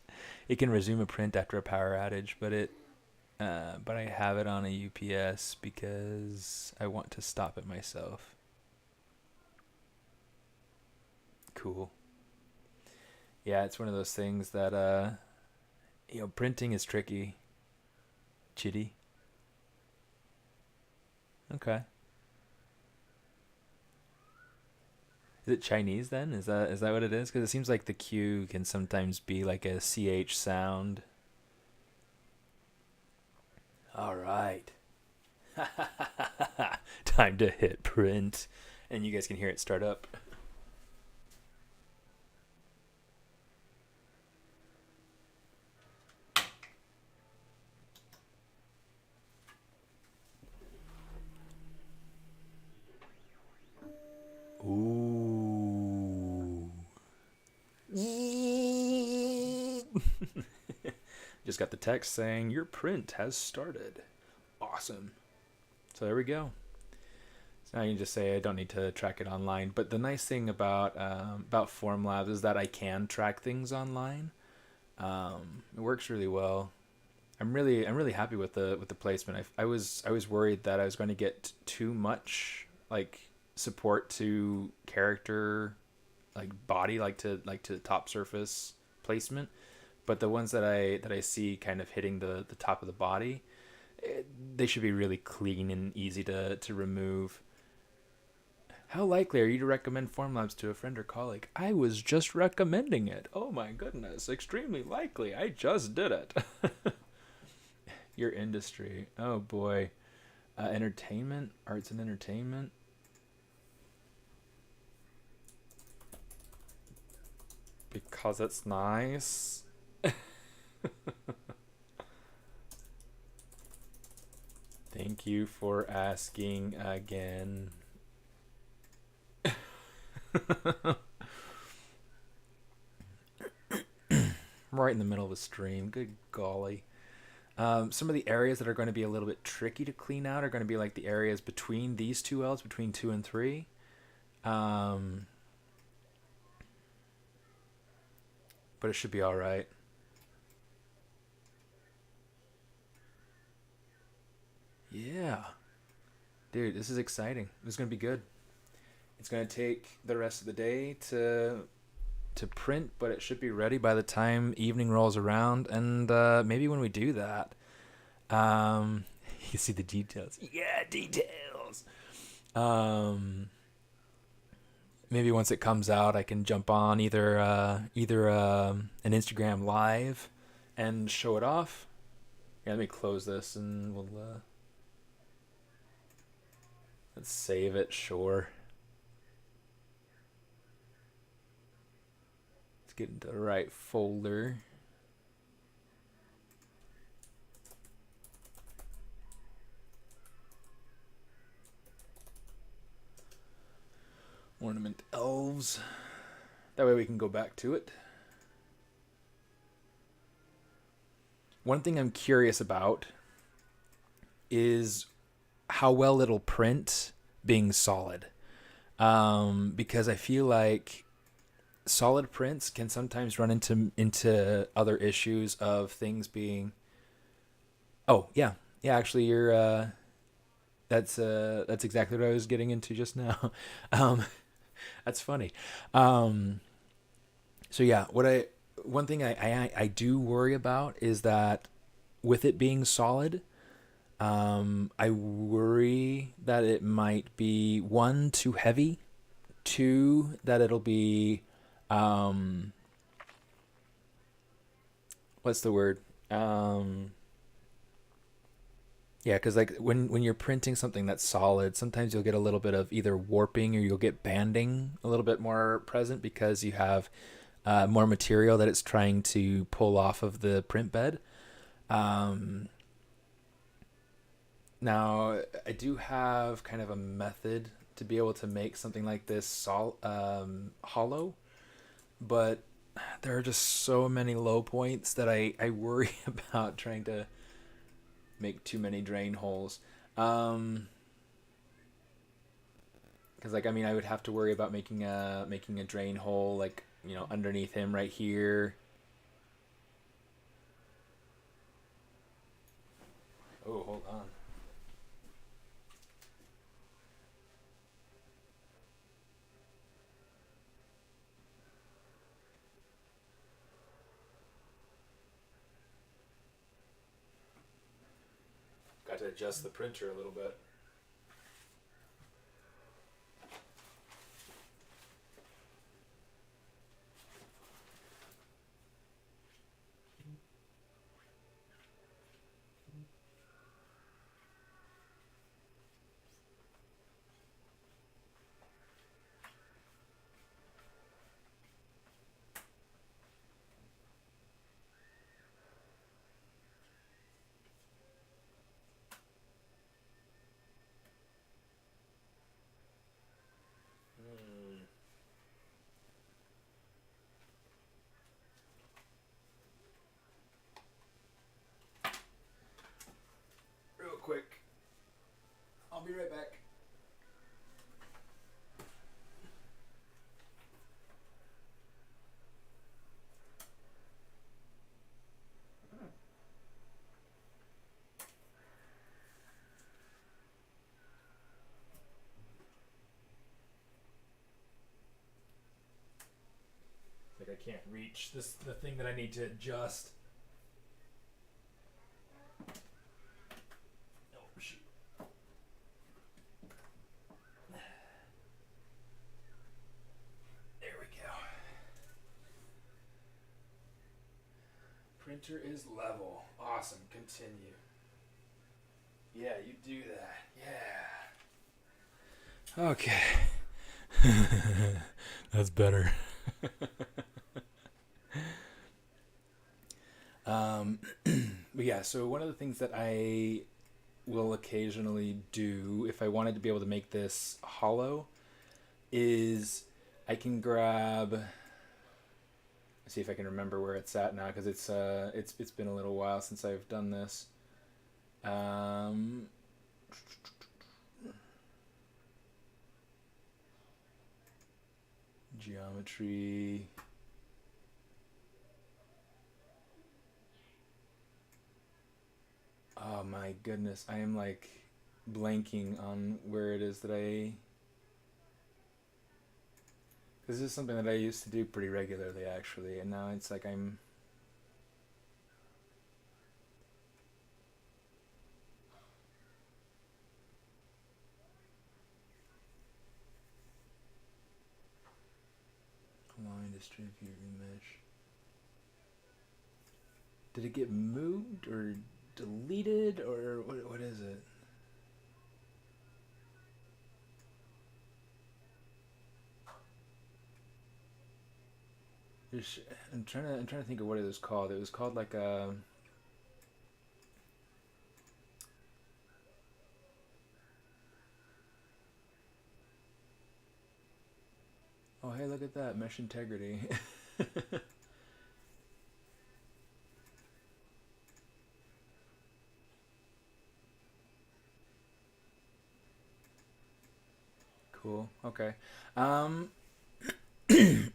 S1: It can resume a print after a power outage, but I have it on a UPS because I want to stop it myself. Cool. Yeah, it's one of those things that printing is tricky. Chitty. Okay. Is it Chinese then? Is that what it is? Because it seems like the Q can sometimes be like a CH sound. All right. Time to hit print. And you guys can hear it start up. Ooh. Just got the text saying your print has started. Awesome. So there we go. So now you can just say I don't need to track it online. But the nice thing about Formlabs is that I can track things online. It works really well. I'm really happy with the placement. I was worried that I was going to get too much like support to character like body like to top surface placement, but the ones that I see kind of hitting the top of the body, they should be really clean and easy to remove. How likely are you to recommend Formlabs to a friend or colleague? I was just recommending it. Oh my goodness, extremely likely. I just did it. Your industry. Oh boy. Entertainment, arts and entertainment. Because it's nice. Thank you for asking again. Right in the middle of a stream. Good golly. Some of the areas that are going to be a little bit tricky to clean out are going to be like the areas between these two L's, between 2 and 3. But it should be all right. Yeah. Dude, this is exciting. This is going to be good. It's going to take the rest of the day to print, but it should be ready by the time evening rolls around. And maybe when we do that, you see the details. Yeah, details. Maybe once it comes out, I can jump on either an Instagram live and show it off. Yeah, let me close this and we'll let's save it. Sure. Let's get into the right folder. Ornament elves. That way we can go back to it. One thing I'm curious about is how well it'll print being solid. Because I feel like solid prints can sometimes run into other issues of things being. Oh yeah, yeah. Actually, you're. That's exactly what I was getting into just now. um, that's funny. Um, so yeah, what I one thing I do worry about is that with it being solid, I worry that it might be one too heavy, two that it'll be, um, what's the word? Um, yeah, because like when you're printing something that's solid, sometimes you'll get a little bit of either warping or you'll get banding a little bit more present because you have more material that it's trying to pull off of the print bed. Um, Now, I do have kind of a method to be able to make something like this hollow, but there are just so many low points that I worry about trying to make too many drain holes. Um, because like I mean, I would have to worry about making a drain hole like underneath him right here. Oh, hold on. Got to adjust the printer a little bit. Hmm. Real quick, I'll be right back. Like I can't reach the thing that I need to adjust. Oh shoot. There we go. Printer is level. Awesome. Continue. Yeah, you do that. Yeah. Okay. That's better. But yeah, so one of the things that I will occasionally do if I wanted to be able to make this hollow is I can grab. See if I can remember where it's at now because it's been a little while since I've done this. Um, Geometry. Oh my goodness, I am like blanking on where it is that I. This is something that I used to do pretty regularly actually, and now it's like I'm. Line distribute remesh. Did it get moved or deleted or what is it? There's, I'm trying to think of what it was called. It was called like a. Oh hey, look at that mesh integrity. Cool. Okay. Um, you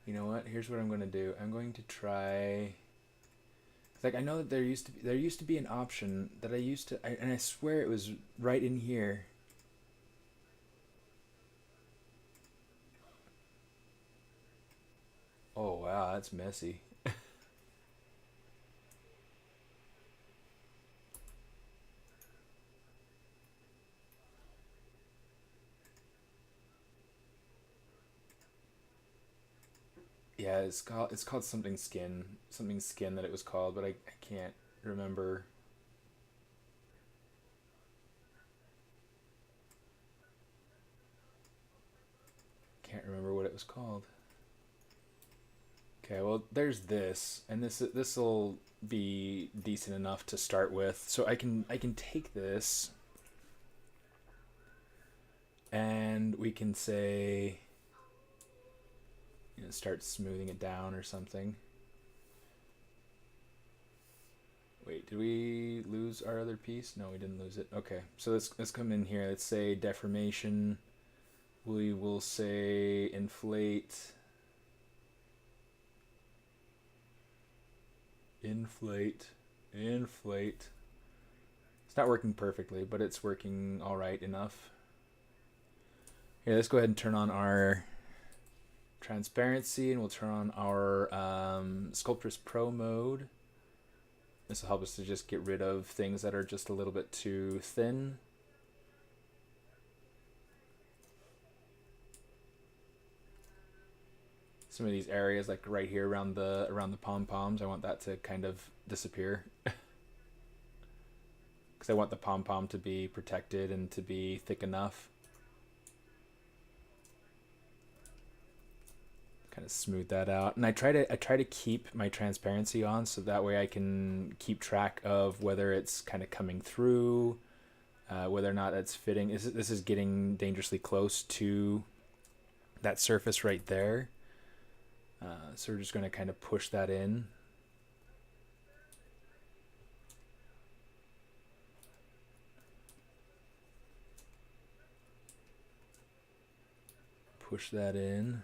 S1: know what? Here's what I'm gonna do. I'm going to try. Like I know that there used to be an option that and I swear it was right in here. Oh wow, that's messy. Yeah, it's called something skin that it was called, but I can't remember. Can't remember what it was called. Okay, well there's this, and this'll be decent enough to start with. So I can take this and we can say, start smoothing it down or something. Wait, did we lose our other piece? No, we didn't lose it. Okay, so let's come in here. Let's say deformation. We will say inflate. Inflate. Inflate. It's not working perfectly, but it's working all right enough. Here, let's go ahead and turn on our transparency, and we'll turn on our Sculptress Pro mode. This will help us to just get rid of things that are just a little bit too thin. Some of these areas, like right here around the pom-poms, I want that to kind of disappear. Because I want the pom-pom to be protected and to be thick enough. Kind of smooth that out, and I try to keep my transparency on, so that way I can keep track of whether it's kind of coming through, whether or not it's fitting. This is getting dangerously close to that surface right there, so we're just going to kind of push that in. Push that in.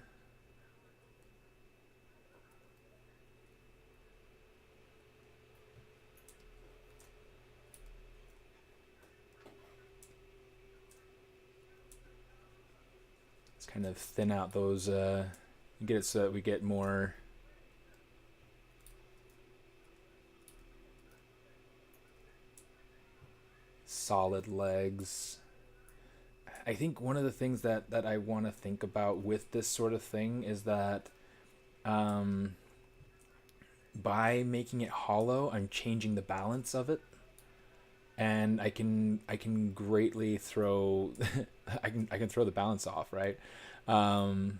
S1: Kind of thin out those, get it so that we get more solid legs. I think one of the things that I want to think about with this sort of thing is that by making it hollow, I'm changing the balance of it, and I can greatly throw I can throw the balance off, right? Um,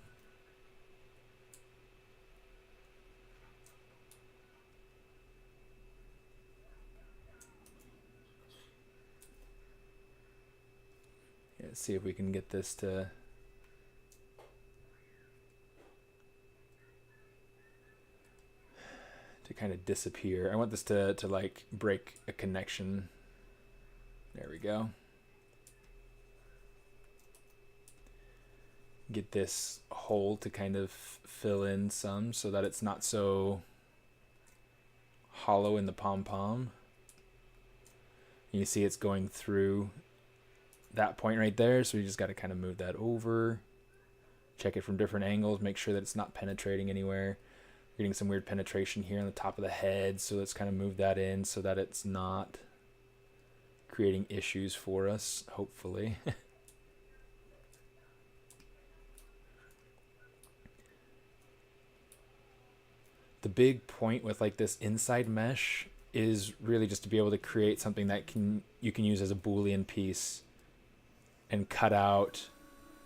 S1: yeah, let's see if we can get this to kind of disappear. I want this to like break a connection. There we go. Get this hole to kind of fill in some so that it's not so hollow in the pom-pom. You see it's going through that point right there, so we just got to kind of move that over, check it from different angles, make sure that it's not penetrating anywhere. We're getting some weird penetration here on the top of the head, so let's kind of move that in so that it's not creating issues for us, hopefully. The big point with like this inside mesh is really just to be able to create something that you can use as a Boolean piece and cut out,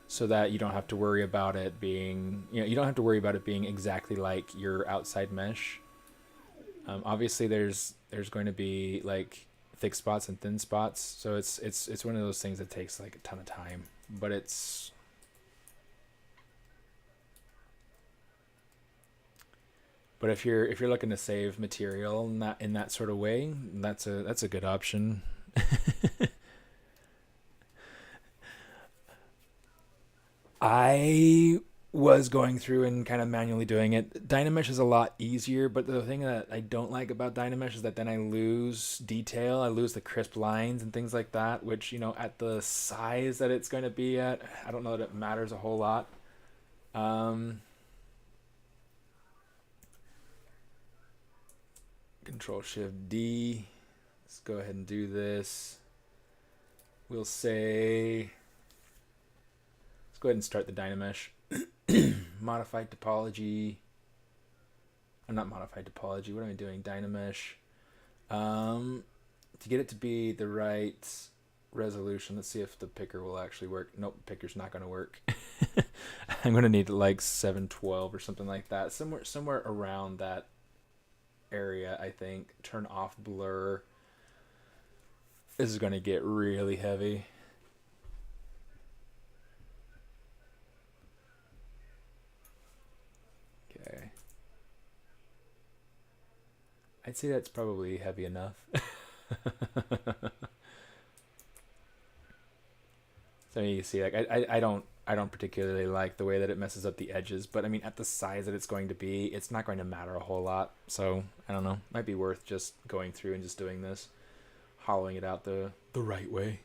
S1: so that you don't have to worry about it being, you don't have to worry about it being exactly like your outside mesh. Obviously there's going to be like thick spots and thin spots, so it's one of those things that takes like a ton of time, but But if you're looking to save material in that sort of way, that's a good option. I was going through and kind of manually doing it. Dynamesh is a lot easier, but the thing that I don't like about Dynamesh is that then I lose detail. I lose the crisp lines and things like that, which, you know, at the size that it's going to be at, I don't know that it matters a whole lot. Um, Control Shift D. Let's go ahead and do this. We'll say, let's go ahead and start the Dynamesh. Modified topology. I'm not modified topology. What am I doing? Dynamesh. To get it to be the right resolution, let's see if the picker will actually work. Nope, picker's not going to work. I'm going to need like 712 or something like that. Somewhere around that area, I think. Turn off blur. This is going to get really heavy. Okay. I'd say that's probably heavy enough. So you see, like I don't particularly like the way that it messes up the edges, but I mean at the size that it's going to be, it's not going to matter a whole lot. So I don't know, might be worth just going through and just doing this, hollowing it out the right way.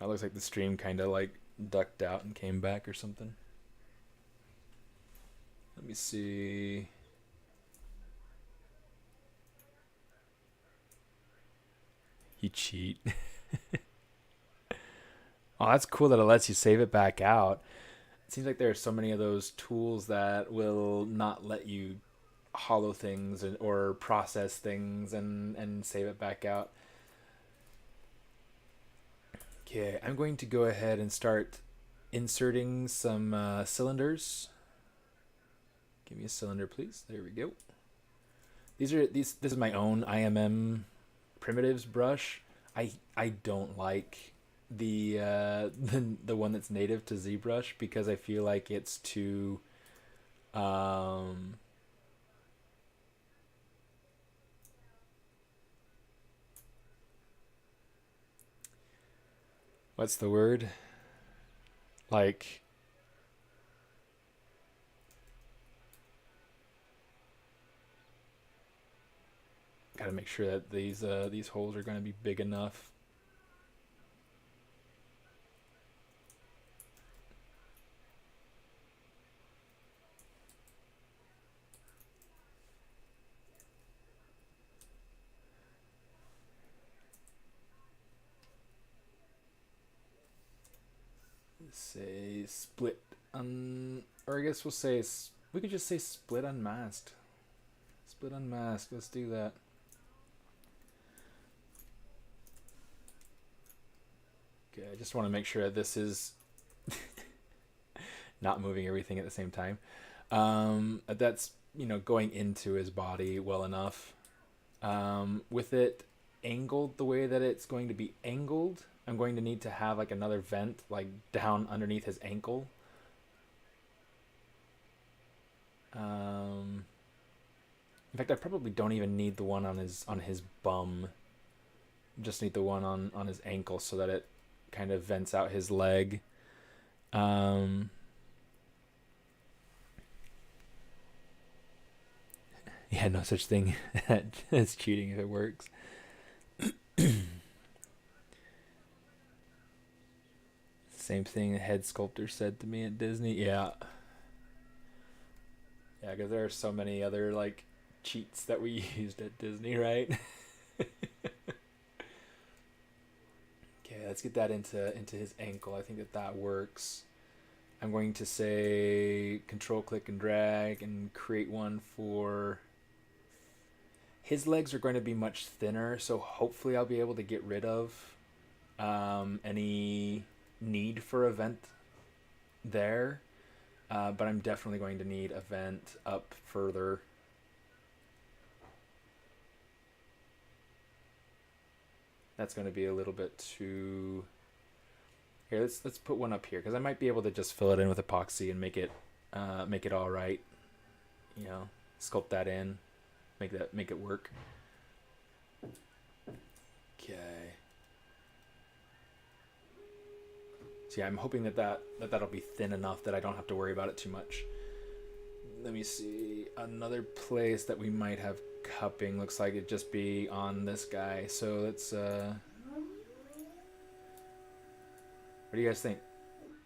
S1: It looks like the stream kind of like ducked out and came back or something. Let me see. You cheat. Oh, that's cool that it lets you save it back out. It seems like there are so many of those tools that will not let you hollow things or process things and save it back out. Okay, I'm going to go ahead and start inserting some cylinders. Give me a cylinder, please. There we go. This is my own IMM primitives brush. I don't like the one that's native to ZBrush because I feel like it's too what's the word? Like got to make sure that these holes are going to be big enough. Say split or I guess we'll say we could just say split unmasked. Split unmasked. Let's do that. Okay, I just want to make sure that this is not moving everything at the same time. That's, you know, going into his body well enough. With it angled the way that it's going to be angled, I'm going to need to have like another vent like down underneath his ankle. In fact, I probably don't even need the one on his bum. Just need the one on his ankle so that it kind of vents out his leg. Yeah, no such thing as cheating if it works. Same thing the head sculptor said to me at Disney. Yeah. Yeah, because there are so many other like cheats that we used at Disney, right? Okay, let's get that into his ankle. I think that works. I'm going to say control click and drag and create one for his legs are going to be much thinner, so hopefully I'll be able to get rid of any need for a vent there. But I'm definitely going to need a vent up further. That's going to be a little bit too Here, let's put one up here because I might be able to just fill it in with epoxy and make it all right. You know, sculpt that in, make it work. Okay. So yeah, I'm hoping that'll be thin enough that I don't have to worry about it too much. Let me see. Another place that we might have cupping looks like it'd just be on this guy. So let's what do you guys think?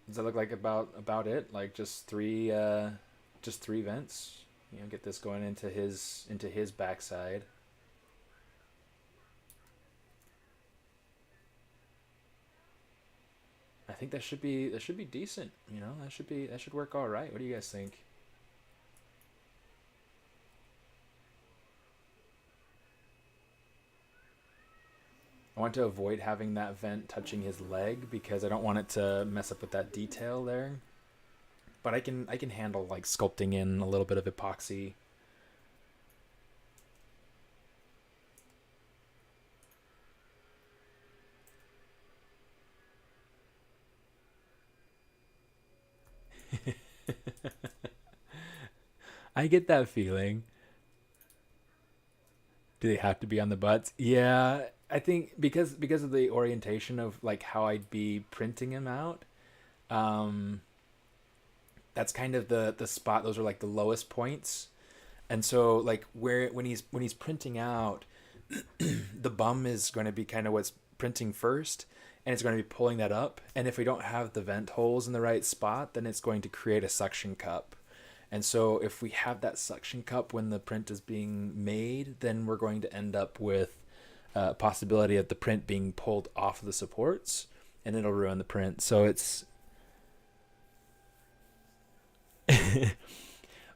S1: Does that look like about it? Like just three vents? You know, get this going into his backside. I think that should be decent. You know, that should work all right. What do you guys think? I want to avoid having that vent touching his leg because I don't want it to mess up with that detail there. But I can handle like sculpting in a little bit of epoxy. I get that feeling. Do they have to be on the butts? Yeah, I think because of the orientation of like how I'd be printing him out. Um, that's kind of the spot. Those are like the lowest points, and so like where when he's printing out, the bum is going to be kind of what's printing first, and it's going to be pulling that up. And if we don't have the vent holes in the right spot, then it's going to create a suction cup. And so if we have that suction cup when the print is being made, then we're going to end up with a possibility of the print being pulled off of the supports, and it'll ruin the print. So it's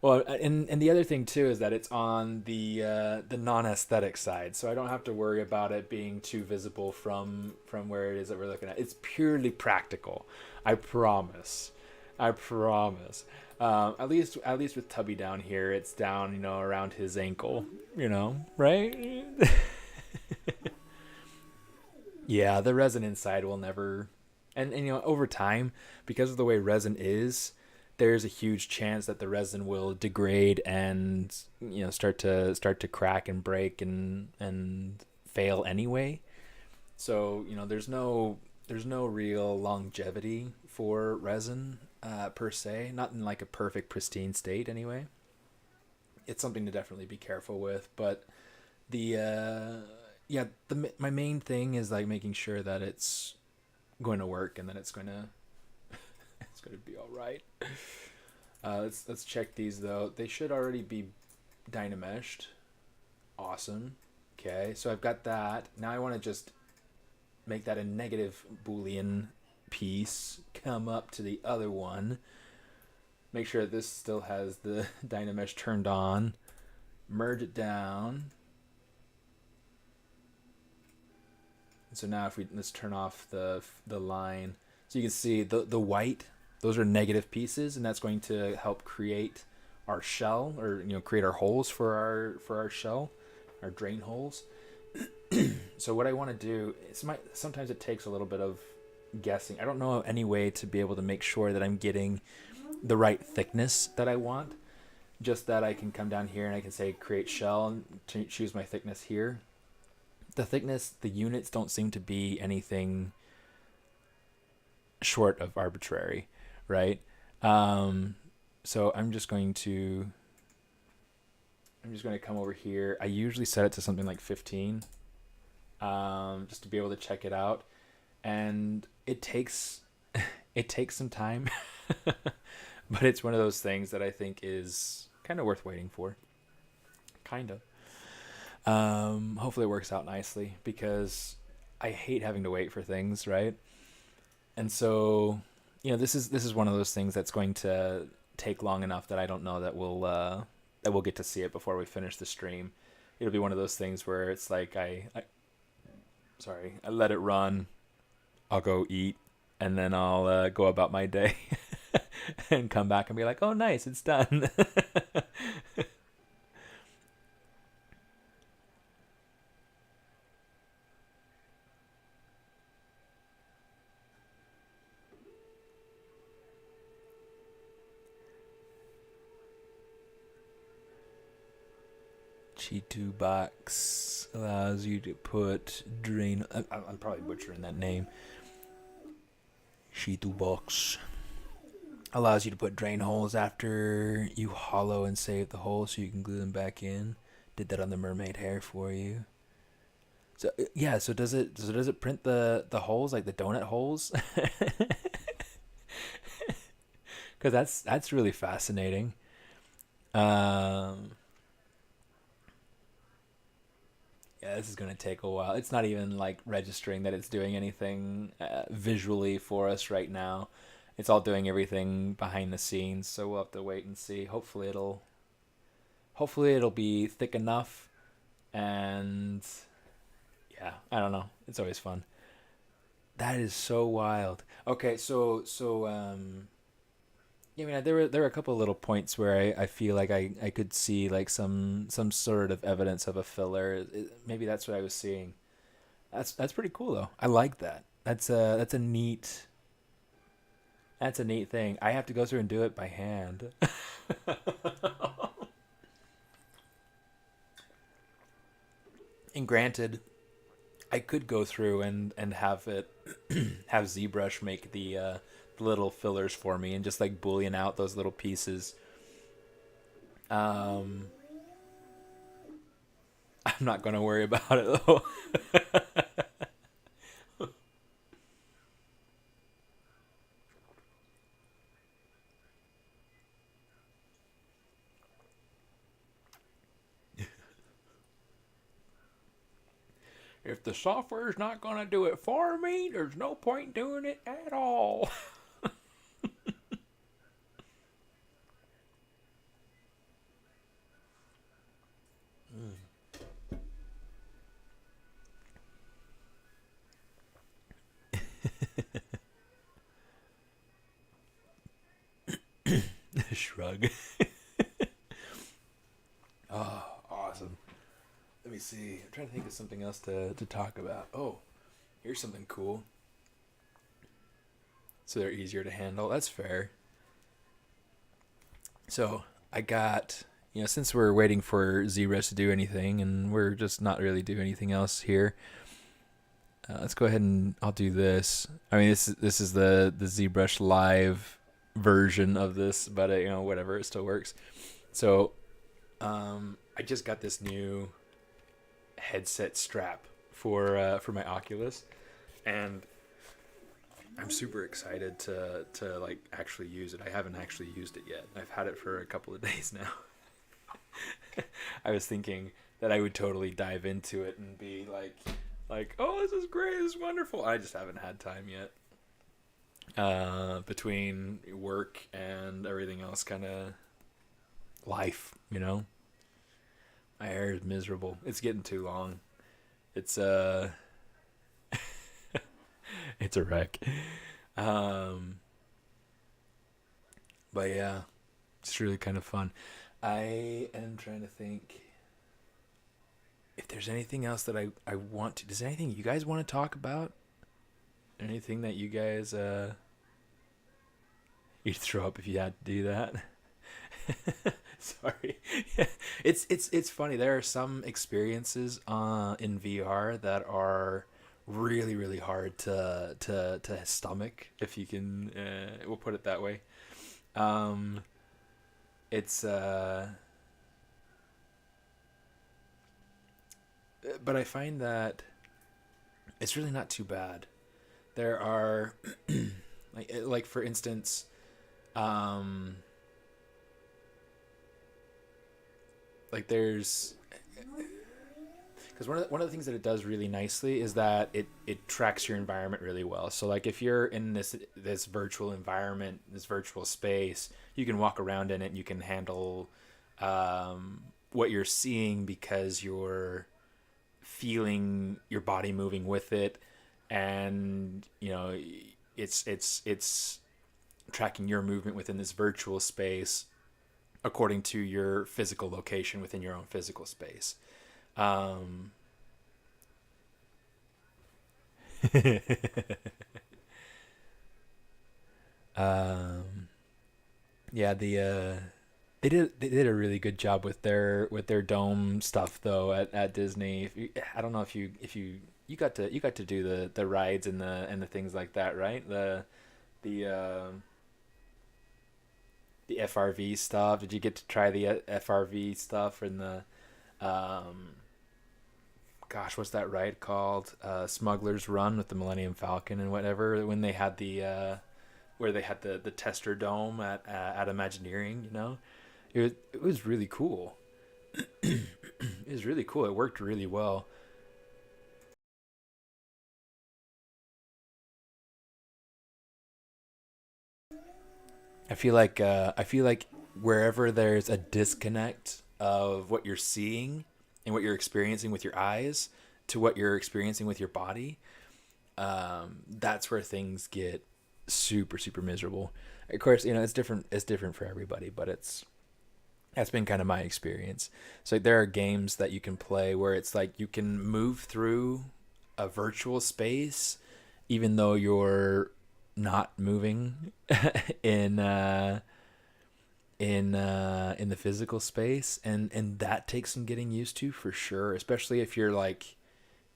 S1: well, and the other thing too is that it's on the non-aesthetic side, so I don't have to worry about it being too visible from where it is that we're looking at. It's purely practical. I promise. I promise. At least with Tubby down here, it's down, around his ankle, right? Yeah, the resin inside will never, and over time, because of the way resin is, there's a huge chance that the resin will degrade and start to crack and break and fail anyway. So there's no real longevity for resin per se, not in like a perfect pristine state anyway. It's something to definitely be careful with, but the yeah, my main thing is like making sure that it's going to work and that it's going to it's going to be all right. Let's check these though. They should already be dynameshed. Awesome. Okay, so I've got that. Now I want to just make that a negative Boolean piece. Come up to the other one. Make sure this still has the Dynamesh turned on. Merge it down. So now if let's turn off the line. So you can see the white, those are negative pieces, and that's going to help create our shell, or create our holes for our shell, our drain holes. So what I want to do is sometimes it takes a little bit of guessing. I don't know any way to be able to make sure that I'm getting the right thickness that I want. Just that I can come down here and I can say create shell and choose my thickness here. The thickness, the units don't seem to be anything short of arbitrary, right? So I'm just going to come over here. I usually set it to something like 15, just to be able to check it out. And it takes some time, but it's one of those things that I think is kind of worth waiting for. Kind of. Hopefully it works out nicely because I hate having to wait for things, right? And so, this is one of those things that's going to take long enough that I don't know that we'll get to see it before we finish the stream. It'll be one of those things where it's like I let it run. I'll go eat, and then I'll go about my day and come back and be like, oh, nice, it's done. Cheeto box allows you to put drain. I'm probably butchering that name. Cheeto box allows you to put drain holes after you hollow and save the hole, so you can glue them back in. Did that on the mermaid hair for you. So yeah, so does it print the holes, like the donut holes? Because that's really fascinating. Um, yeah, this is gonna take a while. It's not even like registering that it's doing anything visually for us right now. It's all doing everything behind the scenes, so we'll have to wait and see. Hopefully it'll be thick enough, and yeah, I don't know. It's always fun. That is so wild. Okay, so yeah, I mean, there were a couple of little points where I feel like I could see like some sort of evidence of a filler. Maybe that's what I was seeing. That's pretty cool though. I like that. That's a neat thing. I have to go through and do it by hand. And granted, I could go through and have it have ZBrush make the little fillers for me and just like boolean out those little pieces. Um, I'm not gonna worry about it though. If the software's not gonna do it for me, there's no point doing it at all. Shrug. Oh, awesome. Let me see. I'm trying to think of something else to talk about. Oh, here's something cool. So they're easier to handle. That's fair. So I got, since we're waiting for ZRES to do anything and we're just not really doing anything else here, let's go ahead and I'll do this. I mean, this is the ZBrush live version of this, but whatever, it still works. So I just got this new headset strap for my Oculus, and I'm super excited to like actually use it. I haven't actually used it yet. I've had it for a couple of days now. I was thinking that I would totally dive into it and be like, oh, this is great, this is wonderful. I just haven't had time yet. Between work and everything else, kind of life, my hair is miserable. It's getting too long. It's it's a wreck. Um, but yeah, it's really kind of fun. I am trying to think if there's anything else that I want to. Does anything you guys want to talk about? Anything that you guys you'd throw up if you had to do that? Sorry. It's funny. There are some experiences in VR that are really really hard to stomach, if you can we'll put it that way. Um it's but I find that it's really not too bad. There are like for instance, um like there's because one of the things that it does really nicely is that it tracks your environment really well. So like if you're in this virtual environment, this virtual space, you can walk around in it and you can handle what you're seeing because you're feeling your body moving with it, and it's tracking your movement within this virtual space according to your physical location within your own physical space. Um, um, yeah, the they did a really good job with their dome stuff though at Disney. I don't know if you got to do the rides and the things like that, right? The the FRV stuff. Did you get to try the FRV stuff and the um gosh, what's that ride called? Smuggler's Run with the Millennium Falcon and whatever. When they had the where they had the tester dome at Imagineering, you know, it was really cool. It was really cool. It worked really well. I feel like wherever there's a disconnect of what you're seeing and what you're experiencing with your eyes to what you're experiencing with your body, that's where things get super miserable. Of course, you know it's different. It's different for everybody, but it's that's been kind of my experience. So there are games that you can play where it's like you can move through a virtual space, even though you're not moving in in the physical space, and that takes some getting used to for sure, especially if you're like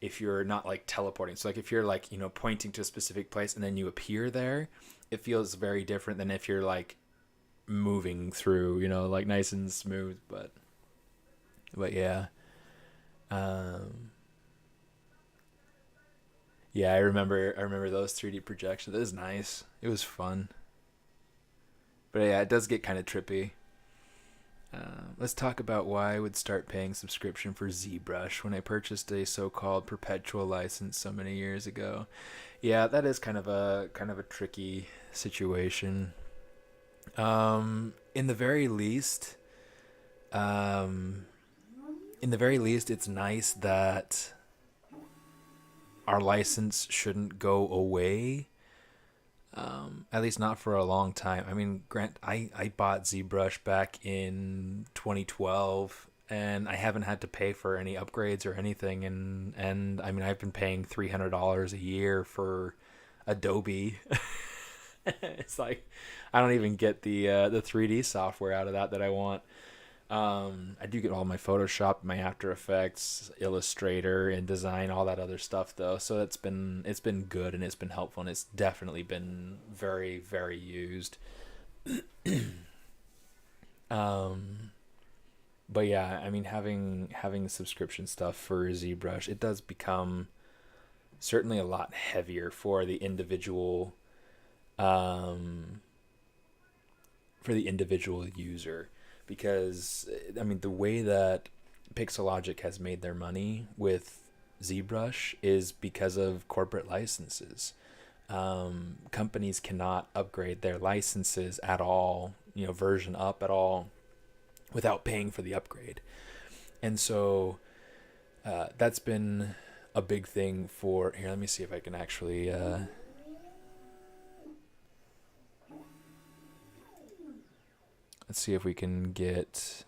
S1: if you're not like teleporting. So like if you're like, you know, pointing to a specific place and then you appear there, it feels very different than if you're like moving through, you know, like nice and smooth. But yeah. Um yeah, I remember those 3D projections. It was nice. It was fun. But yeah, it does get kind of trippy. Let's talk about why I would start paying subscription for ZBrush when I purchased a so-called perpetual license so many years ago. Yeah, that is kind of a tricky situation. In the very least, um, in the very least, it's nice that our license shouldn't go away. At least not for a long time. I mean, Grant, I bought ZBrush back in 2012, and I haven't had to pay for any upgrades or anything. And I mean, I've been paying $300 a year for Adobe. It's like I don't even get the 3D software out of that I want. I do get all my Photoshop, my After Effects, Illustrator, and design, all that other stuff though. So it's been good and it's been helpful and it's definitely been very used. Um, but yeah, I mean having subscription stuff for ZBrush, it does become certainly a lot heavier um, for the individual user because I mean the way that Pixelogic has made their money with ZBrush is because of corporate licenses. Companies cannot upgrade their licenses at all, you know, version up at all without paying for the upgrade. And so that's been a big thing for here. Let me see if I can actually let's see if we can get.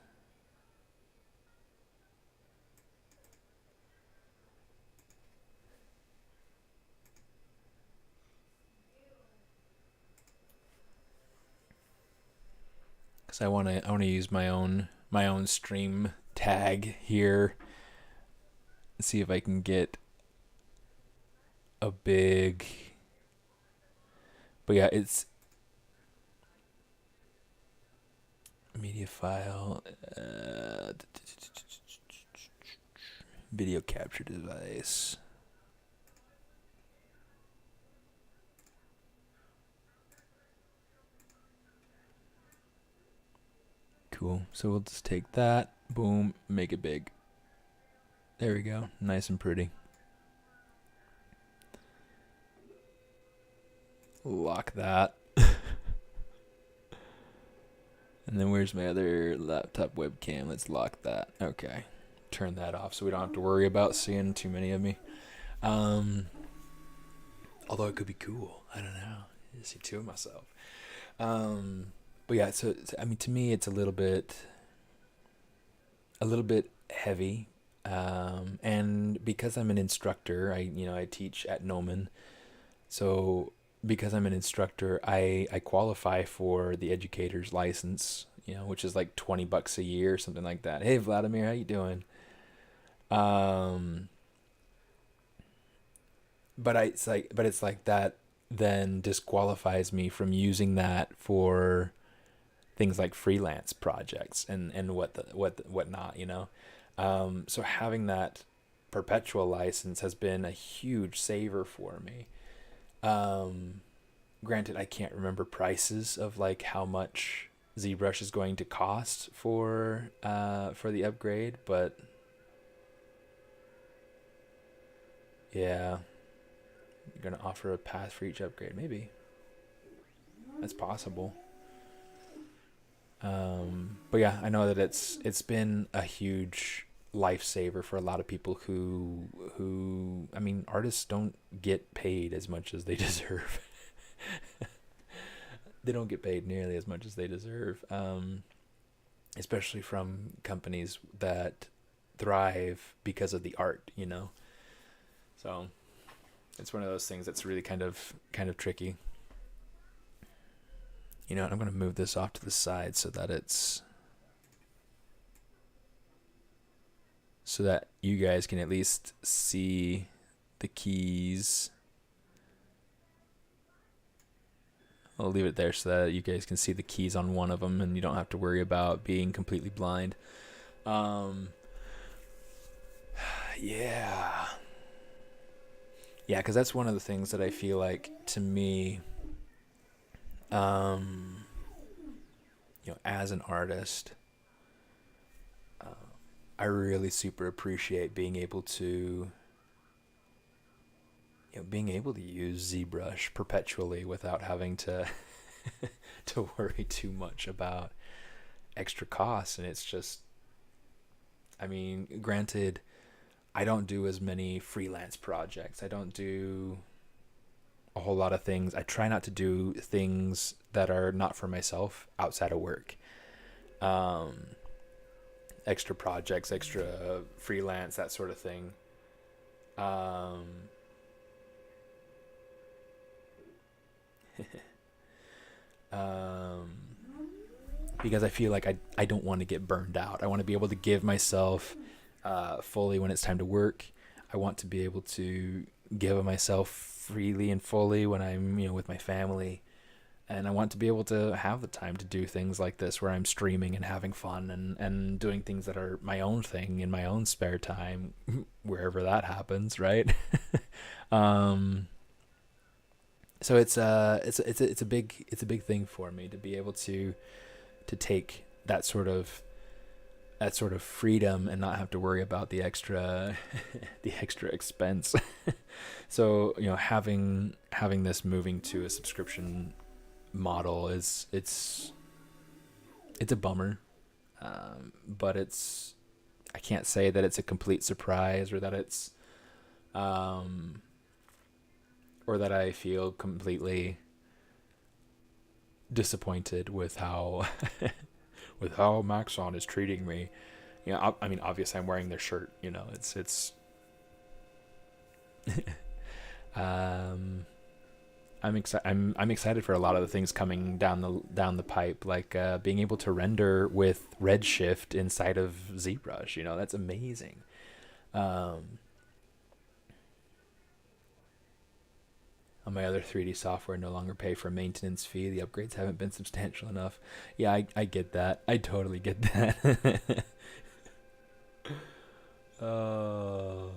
S1: Because I want to use my own stream tag here. See if I can get a big. But yeah, it's media file, video capture device. Cool. So we'll just take that, boom, make it big. There we go. Nice and pretty. Lock that. And then where's my other laptop webcam? Let's lock that. Okay. Turn that off so we don't have to worry about seeing too many of me. Um, Although it could be cool. I don't know. I see two of myself. But yeah, so I mean, to me, it's a little bit heavy. And because I'm an instructor, I teach at Noman. So because I'm an instructor, I qualify for the educator's license, which is like $20 a year, something like that. Hey, Vladimir, how you doing? Um, but it's like that then disqualifies me from using that for things like freelance projects and whatnot. So having that perpetual license has been a huge saver for me. Um, Granted, I can't remember prices of like how much ZBrush is going to cost for the upgrade, but yeah, you're gonna offer a pass for each upgrade. Maybe that's possible. But yeah, I know that it's been a huge lifesaver for a lot of people who I mean, artists don't get paid as much as they deserve. They don't get paid nearly as much as they deserve, especially from companies that thrive because of the art. So it's one of those things that's really kind of tricky. I'm going to move this off to the side so that you guys can at least see the keys. I'll leave it there so that you guys can see the keys on one of them and you don't have to worry about being completely blind. Yeah. Yeah, because that's one of the things that I feel like, to me, as an artist, I really super appreciate being able to use ZBrush perpetually without having to to worry too much about extra costs. And it's just, I mean, granted, I don't do as many freelance projects. I don't do a whole lot of things. I try not to do things that are not for myself outside of work. Extra projects, extra freelance, that sort of thing. Um, um, because I feel like I don't want to get burned out. I want to be able to give myself fully when it's time to work. I want to be able to give of myself freely and fully when I'm with my family. And I want to be able to have the time to do things like this where I'm streaming and having fun and doing things that are my own thing in my own spare time, wherever that happens, right? um, so it's a big thing for me to be able to take that sort of freedom and not have to worry about the extra the extra expense. So having this moving to a subscription model it's a bummer, but I can't say that it's a complete surprise or that it's or that I feel completely disappointed with how with how Maxon is treating me. I mean, obviously I'm wearing their shirt, it's um I'm excited for a lot of the things coming down the pipe, like being able to render with Redshift inside of ZBrush. That's amazing. On my other 3D software, no longer pay for a maintenance fee. The upgrades haven't been substantial enough. Yeah, I get that. I totally get that. Oh.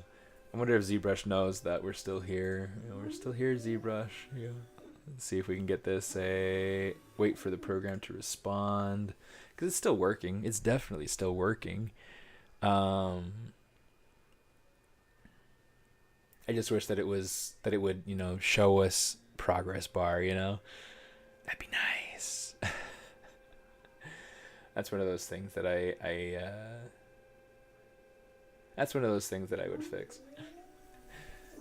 S1: I wonder if ZBrush knows that we're still here. We're still here, ZBrush. Yeah. Let's see if we can get this. Wait for the program to respond, because it's still working. It's definitely still working. I just wish that it would show us progress bar. That'd be nice. That's one of those things that that's one of those things that I would fix.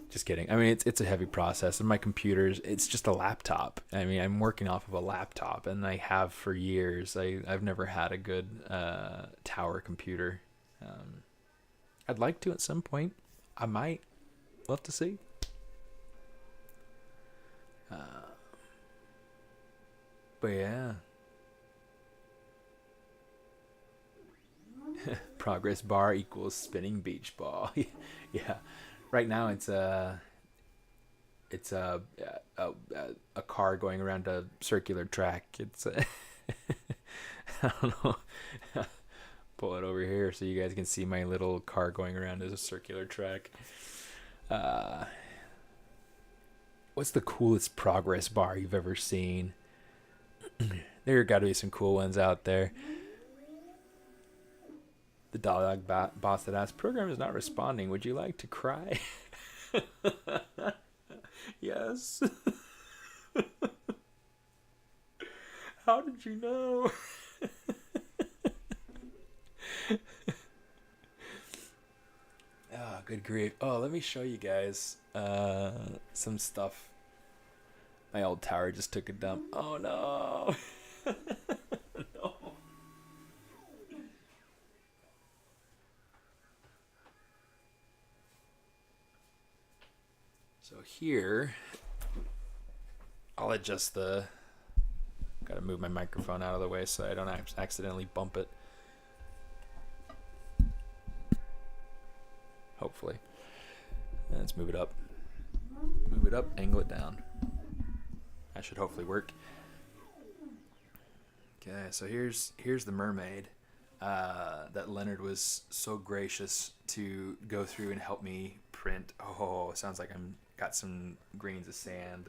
S1: Just kidding. I mean, it's a heavy process, and my computer's, it's just a laptop. I mean, I'm working off of a laptop, and I have for years. I've never had a good tower computer. I'd like to at some point. I might. We'll have to see. But yeah. progress bar equals spinning beach ball. Yeah. Right now it's a car going around a circular track. It's I don't know. Pull it over here so you guys can see my little car going around as a circular track. Uh, what's the coolest progress bar you've ever seen? There got to be some cool ones out there. The dog boss that asked, "Program is not responding. Would you like to cry?" Yes. How did you know? Oh, good grief. Oh, let me show you guys some stuff. My old tower just took a dump. Oh no. No. So here, I'll adjust the... Gotta move my microphone out of the way so I don't accidentally bump it. Hopefully. Let's move it up. Move it up, angle it down. That should hopefully work. Okay, so here's the mermaid that Leonard was so gracious to go through and help me print. Oh, it sounds like I'm got some grains of sand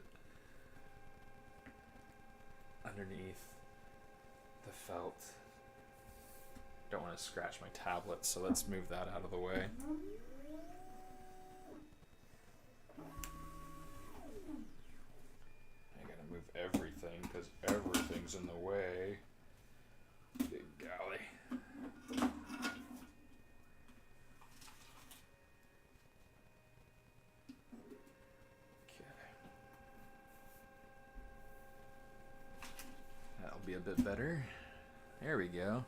S1: underneath the felt. Don't want to scratch my tablet, so let's move that out of the way. I gotta move everything because everything's in the way. Big golly. That'll be a bit better. There we go.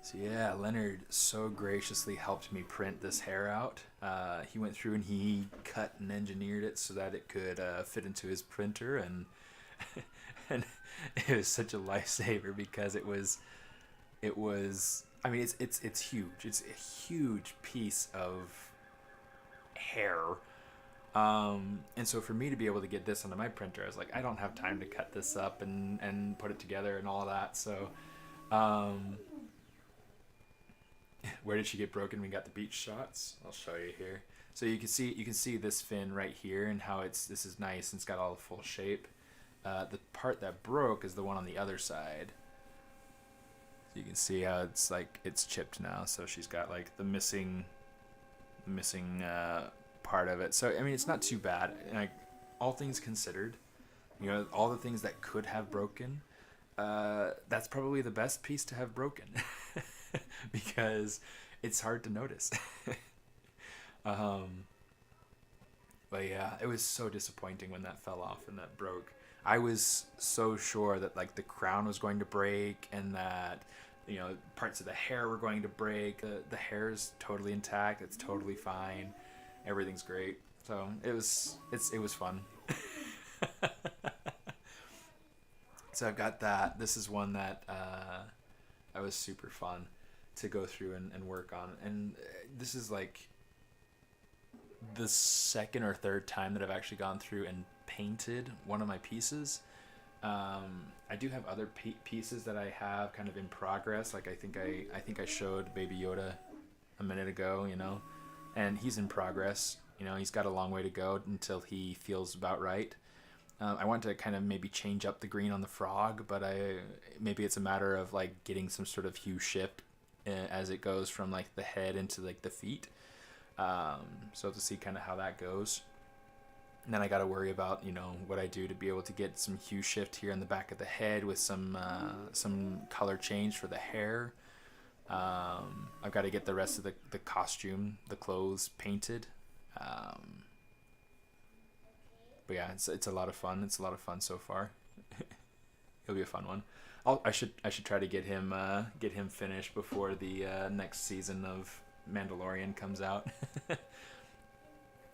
S1: So yeah, Leonard so graciously helped me print this hair out. He went through and he cut and engineered it so that it could fit into his printer, and and it was such a lifesaver because it was I mean it's huge. It's a huge piece of hair. And so for me to be able to get this onto my printer, I was like, I don't have time to cut this up and put it together and all of that. So, where did she get broken? We got the beach shots. I'll show you here. So you can see this fin right here and how this is nice and it's got all the full shape. The part that broke is the one on the other side. So you can see how it's chipped now. So she's got like the missing part of it. So I mean, it's not too bad. Like, all things considered, you know, all the things that could have broken, that's probably the best piece to have broken because it's hard to notice. But yeah, it was so disappointing when that fell off and that broke. I was so sure that like the crown was going to break and that, you know, parts of the hair were going to break. The hair is totally intact. It's totally fine. Everything's great. So it was fun. So I've got that. This is one that was super fun to go through and work on. And this is like the second or third time that I've actually gone through and painted one of my pieces. I do have other pieces that I have kind of in progress. Like I think I showed Baby Yoda a minute ago, you know, and he's in progress. You know, he's got a long way to go until he feels about right. I want to kind of maybe change up the green on the frog, but maybe it's a matter of like getting some sort of hue shift as it goes from like the head into like the feet. So to see kind of how that goes. And then I got to worry about, you know, what I do to be able to get some hue shift here in the back of the head with some color change for the hair. I've got to get the rest of the costume, the clothes painted. But yeah, it's a lot of fun. It's a lot of fun so far. It'll be a fun one. I should try to get him finished before the next season of Mandalorian comes out.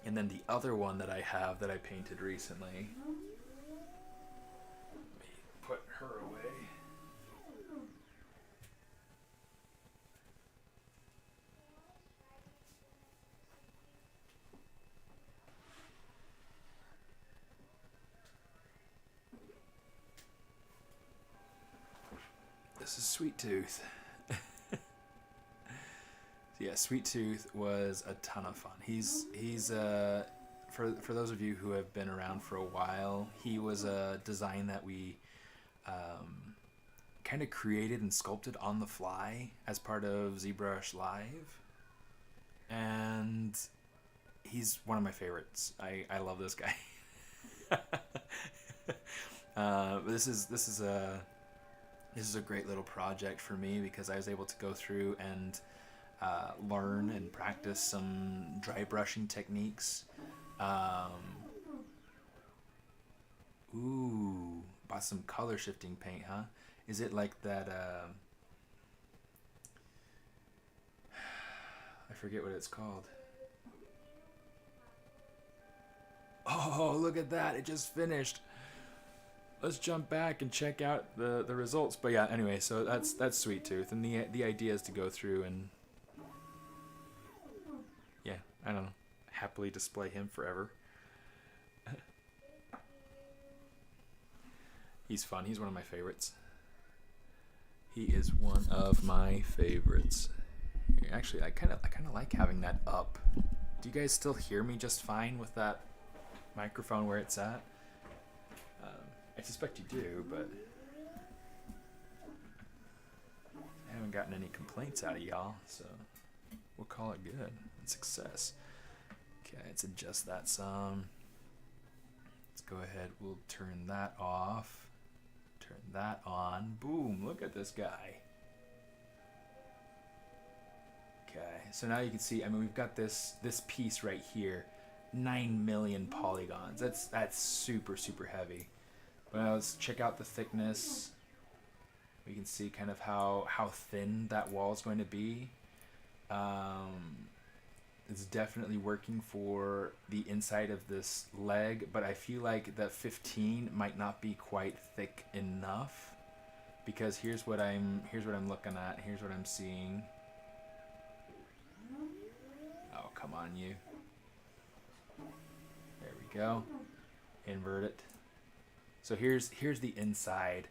S1: And then the other one that I have that I painted recently. Let me put her away. this is Sweet Tooth. Yeah, Sweet Tooth was a ton of fun. He's for those of you who have been around for a while, he was a design that we kind of created and sculpted on the fly as part of ZBrush Live, and he's one of my favorites. I love this guy. This is a great little project for me because I was able to go through and learn and practice some dry brushing techniques. Ooh, bought some color shifting paint, huh? Is it like that? I forget what it's called. Oh, look at that! It just finished. Let's jump back and check out the results. But yeah, anyway, so that's Sweet Tooth, and the idea is to go through and yeah, I don't know, happily display him forever. He's fun. He's one of my favorites. He is one of my favorites. Actually, I kind of like having that up. Do you guys still hear me just fine with that microphone where it's at? I suspect you do, but I haven't gotten any complaints out of y'all, so we'll call it good. Success. Okay, let's adjust that some. Let's go ahead. We'll turn that off. Turn that on. Boom! Look at this guy. Okay, so now you can see. I mean, we've got this piece right here. 9 million polygons. That's super heavy. But now let's check out the thickness. We can see kind of how thin that wall is going to be. It's definitely working for the inside of this leg, but I feel like the 15 might not be quite thick enough, because here's what I'm looking at. Here's what I'm seeing. Oh, come on, you. There we go. Invert it. So here's the inside.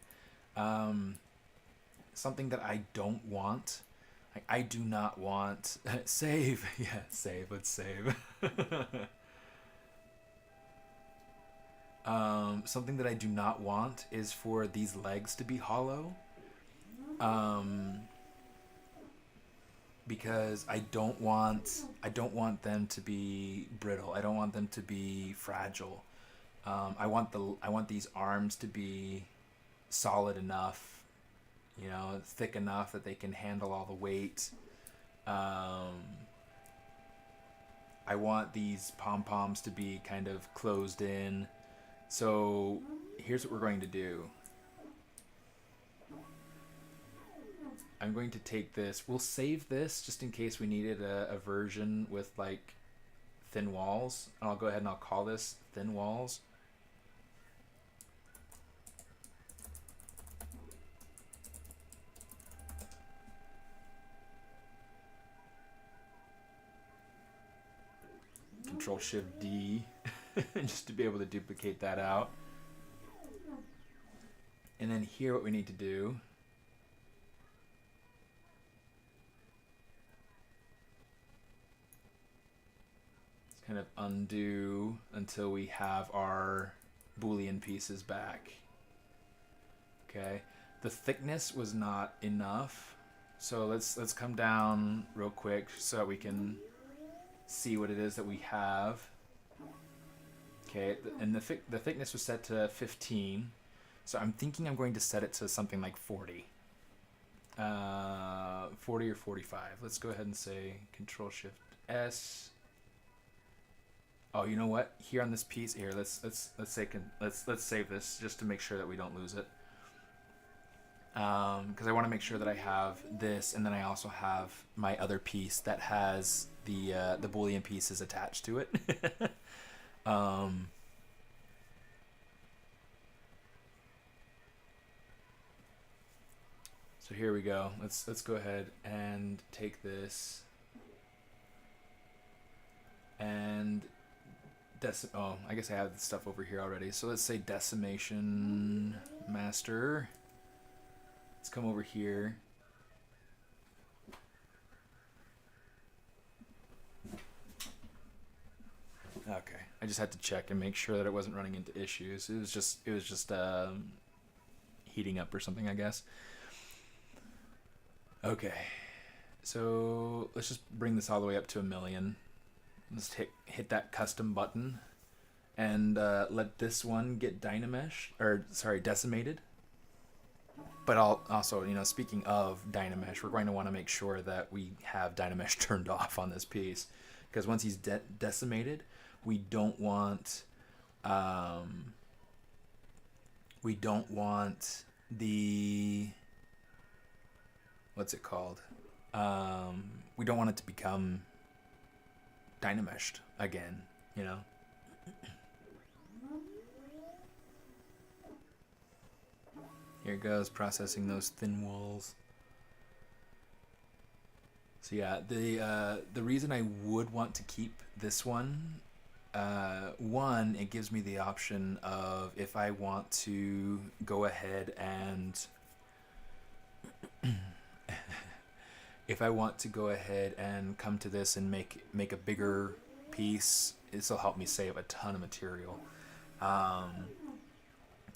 S1: Something that I don't want. I do not want save. Yeah, save. Let's save. Something that I do not want is for these legs to be hollow. Because I don't want them to be brittle. I don't want them to be fragile. I want these arms to be solid enough. You know, thick enough that they can handle all the weight. I want these pom-poms to be kind of closed in. So here's what we're going to do. I'm going to take this. We'll save this just in case we needed a version with like thin walls. And I'll go ahead and I'll call this thin walls. Control-Shift-D just to be able to duplicate that out. And then here what we need to do is kind of undo until we have our Boolean pieces back. Okay, the thickness was not enough, so let's come down real quick so that we can see what it is that we have. Okay, and the thickness was set to 15, so I'm thinking I'm going to set it to something like 40. 40 or 45. Let's go ahead and say Control-Shift-S. Oh, you know what? Here on this piece here, let's save this just to make sure that we don't lose it. Because I want to make sure that I have this, and then I also have my other piece that has the Boolean pieces attached to it. So here we go. Let's go ahead and take this and oh, I guess I have the stuff over here already. So let's say decimation master. Let's come over here. Okay, I just had to check and make sure that it wasn't running into issues. It was just heating up or something, I guess. Okay, so let's just bring this all the way up to 1,000,000. Let's hit that custom button and let this one get decimated. But also, speaking of Dynamesh, we're going to want to make sure that we have Dynamesh turned off on this piece, because once he's decimated, we don't want the, what's it called? We don't want it to become Dynameshed again, Here it goes, processing those thin walls. So yeah, the reason I would want to keep this one, one, it gives me the option of, if I want to go ahead and come to this and make a bigger piece, this will help me save a ton of material.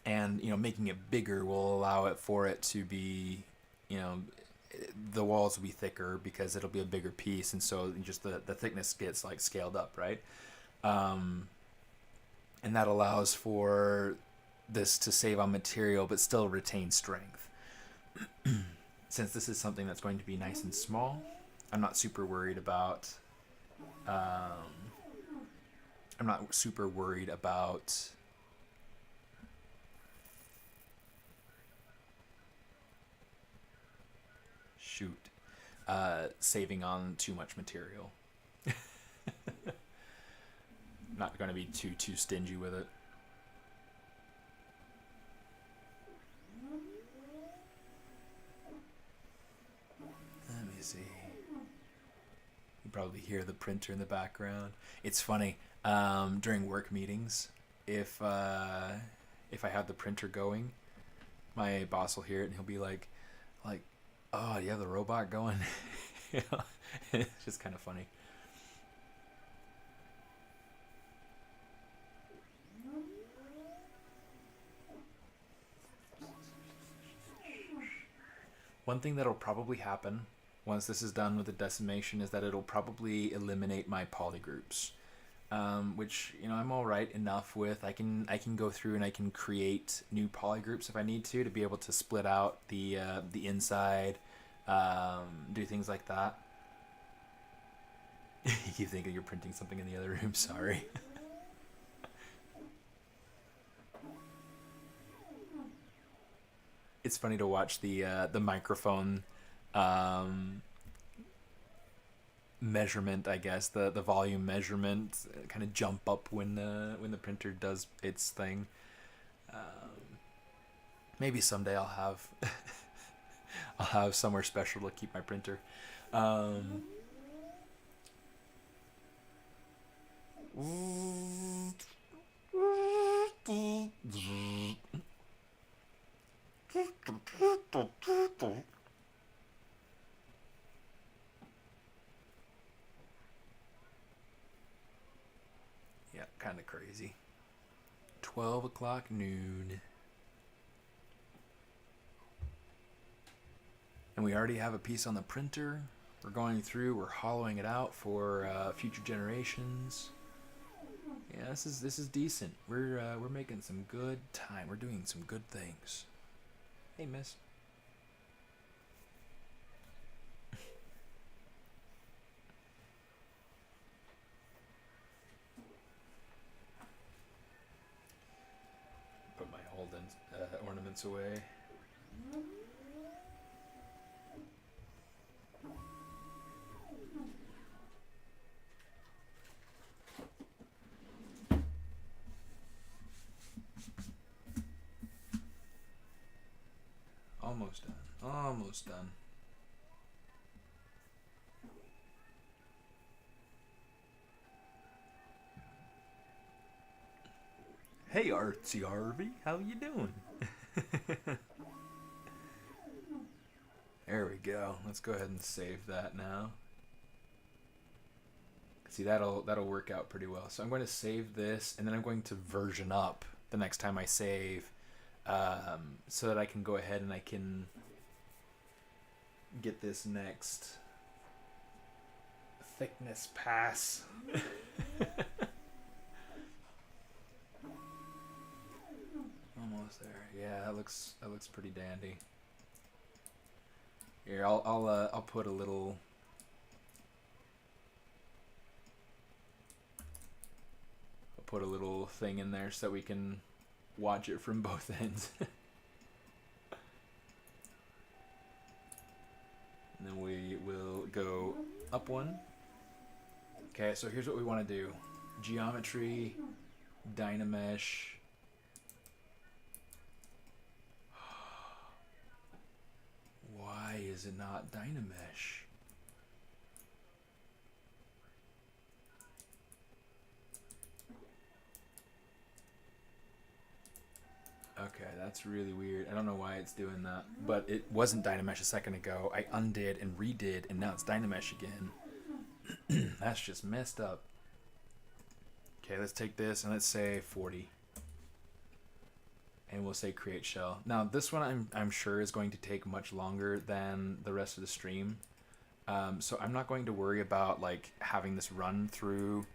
S1: And making it bigger will allow for it to be, the walls will be thicker because it'll be a bigger piece, and so just the thickness gets like scaled up, right? And that allows for this to save on material but still retain strength. Since this is something that's going to be nice and small, I'm not super worried about saving on too much material. Not going to be too stingy with it. Let me see. You probably hear the printer in the background. It's funny, during work meetings, if I have the printer going, my boss will hear it and he'll be like, "Oh, you have the robot going?" It's just kind of funny. One thing that'll probably happen once this is done with the decimation is that it'll probably eliminate my polygroups, which I'm all right enough with. I can go through and I can create new polygroups if I need to be able to split out the inside, do things like that. You think you're printing something in the other room? Sorry. It's funny to watch the microphone measurement, I guess, the volume measurement kind of jump up when the printer does its thing. Maybe someday I'll have I'll have somewhere special to keep my printer. Yeah, kind of crazy. 12 o'clock noon. And we already have a piece on the printer. We're going through, we're hollowing it out for future generations. Yeah, this is decent. We're making some good time. We're doing some good things. Hey, miss. Put my Holden ornaments away. Almost done. Almost done. Hey, Artsy Harvey, how you doing? There we go. Let's go ahead and save that now. See, that'll work out pretty well. So I'm going to save this, and then I'm going to version up the next time I save, so that I can go ahead and I can get this next thickness pass. Almost there. Yeah, that looks pretty dandy. Here, I'll put a little. I'll put a little thing in there so that we can watch it from both ends. And then we will go up one. Okay, so here's what we want to do. Geometry, Dynamesh. Why is it not Dynamesh? Okay, that's really weird. I don't know why it's doing that. But it wasn't Dynamesh a second ago. I undid and redid, and now it's Dynamesh again. That's just messed up. Okay, let's take this and let's say 40. And we'll say create shell. Now this one I'm sure is going to take much longer than the rest of the stream. So I'm not going to worry about like having this run through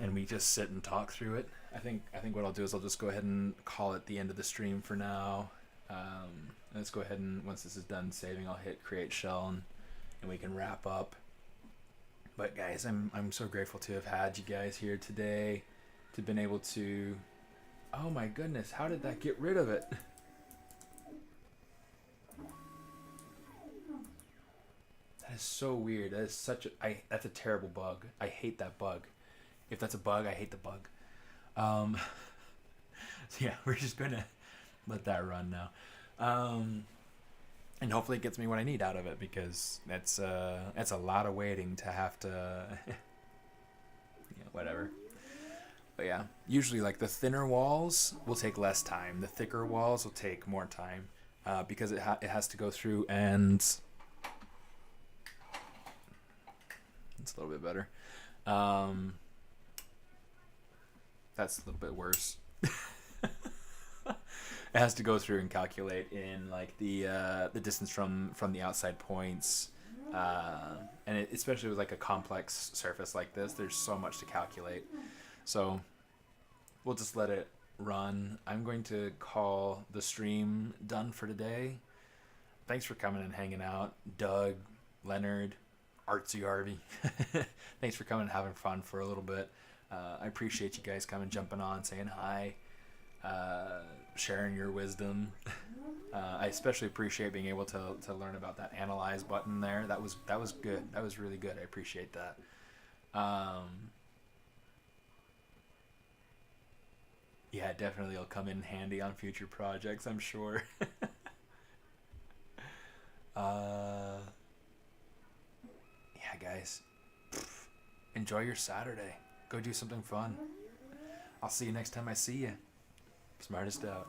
S1: and we just sit and talk through it. I think what I'll do is I'll just go ahead and call it the end of the stream for now. Let's go ahead and once this is done saving, I'll hit create shell and we can wrap up. But guys, I'm so grateful to have had you guys here today, to been able to. Oh my goodness, how did that get rid of it? That is so weird. That is such a that's a terrible bug. I hate that bug. If that's a bug, I hate the bug. So yeah, we're just gonna let that run now. And hopefully it gets me what I need out of it, because that's a lot of waiting to have to whatever. But yeah, usually like the thinner walls will take less time. The thicker walls will take more time, because it has to go through and it's a little bit better. That's a little bit worse. It has to go through and calculate in like the distance from the outside points, and especially with like a complex surface like this, there's so much to calculate. So we'll just let it run. I'm going to call the stream done for today. Thanks for coming and hanging out, Doug, Leonard, Artsy Harvey. Thanks for coming and having fun for a little bit. I appreciate you guys coming, jumping on, saying hi, sharing your wisdom. I especially appreciate being able to learn about that analyze button there. That was good. That was really good. I appreciate that. Yeah, definitely it'll come in handy on future projects, I'm sure. Yeah, guys, enjoy your Saturday. Go do something fun. I'll see you next time I see you. Smartest out.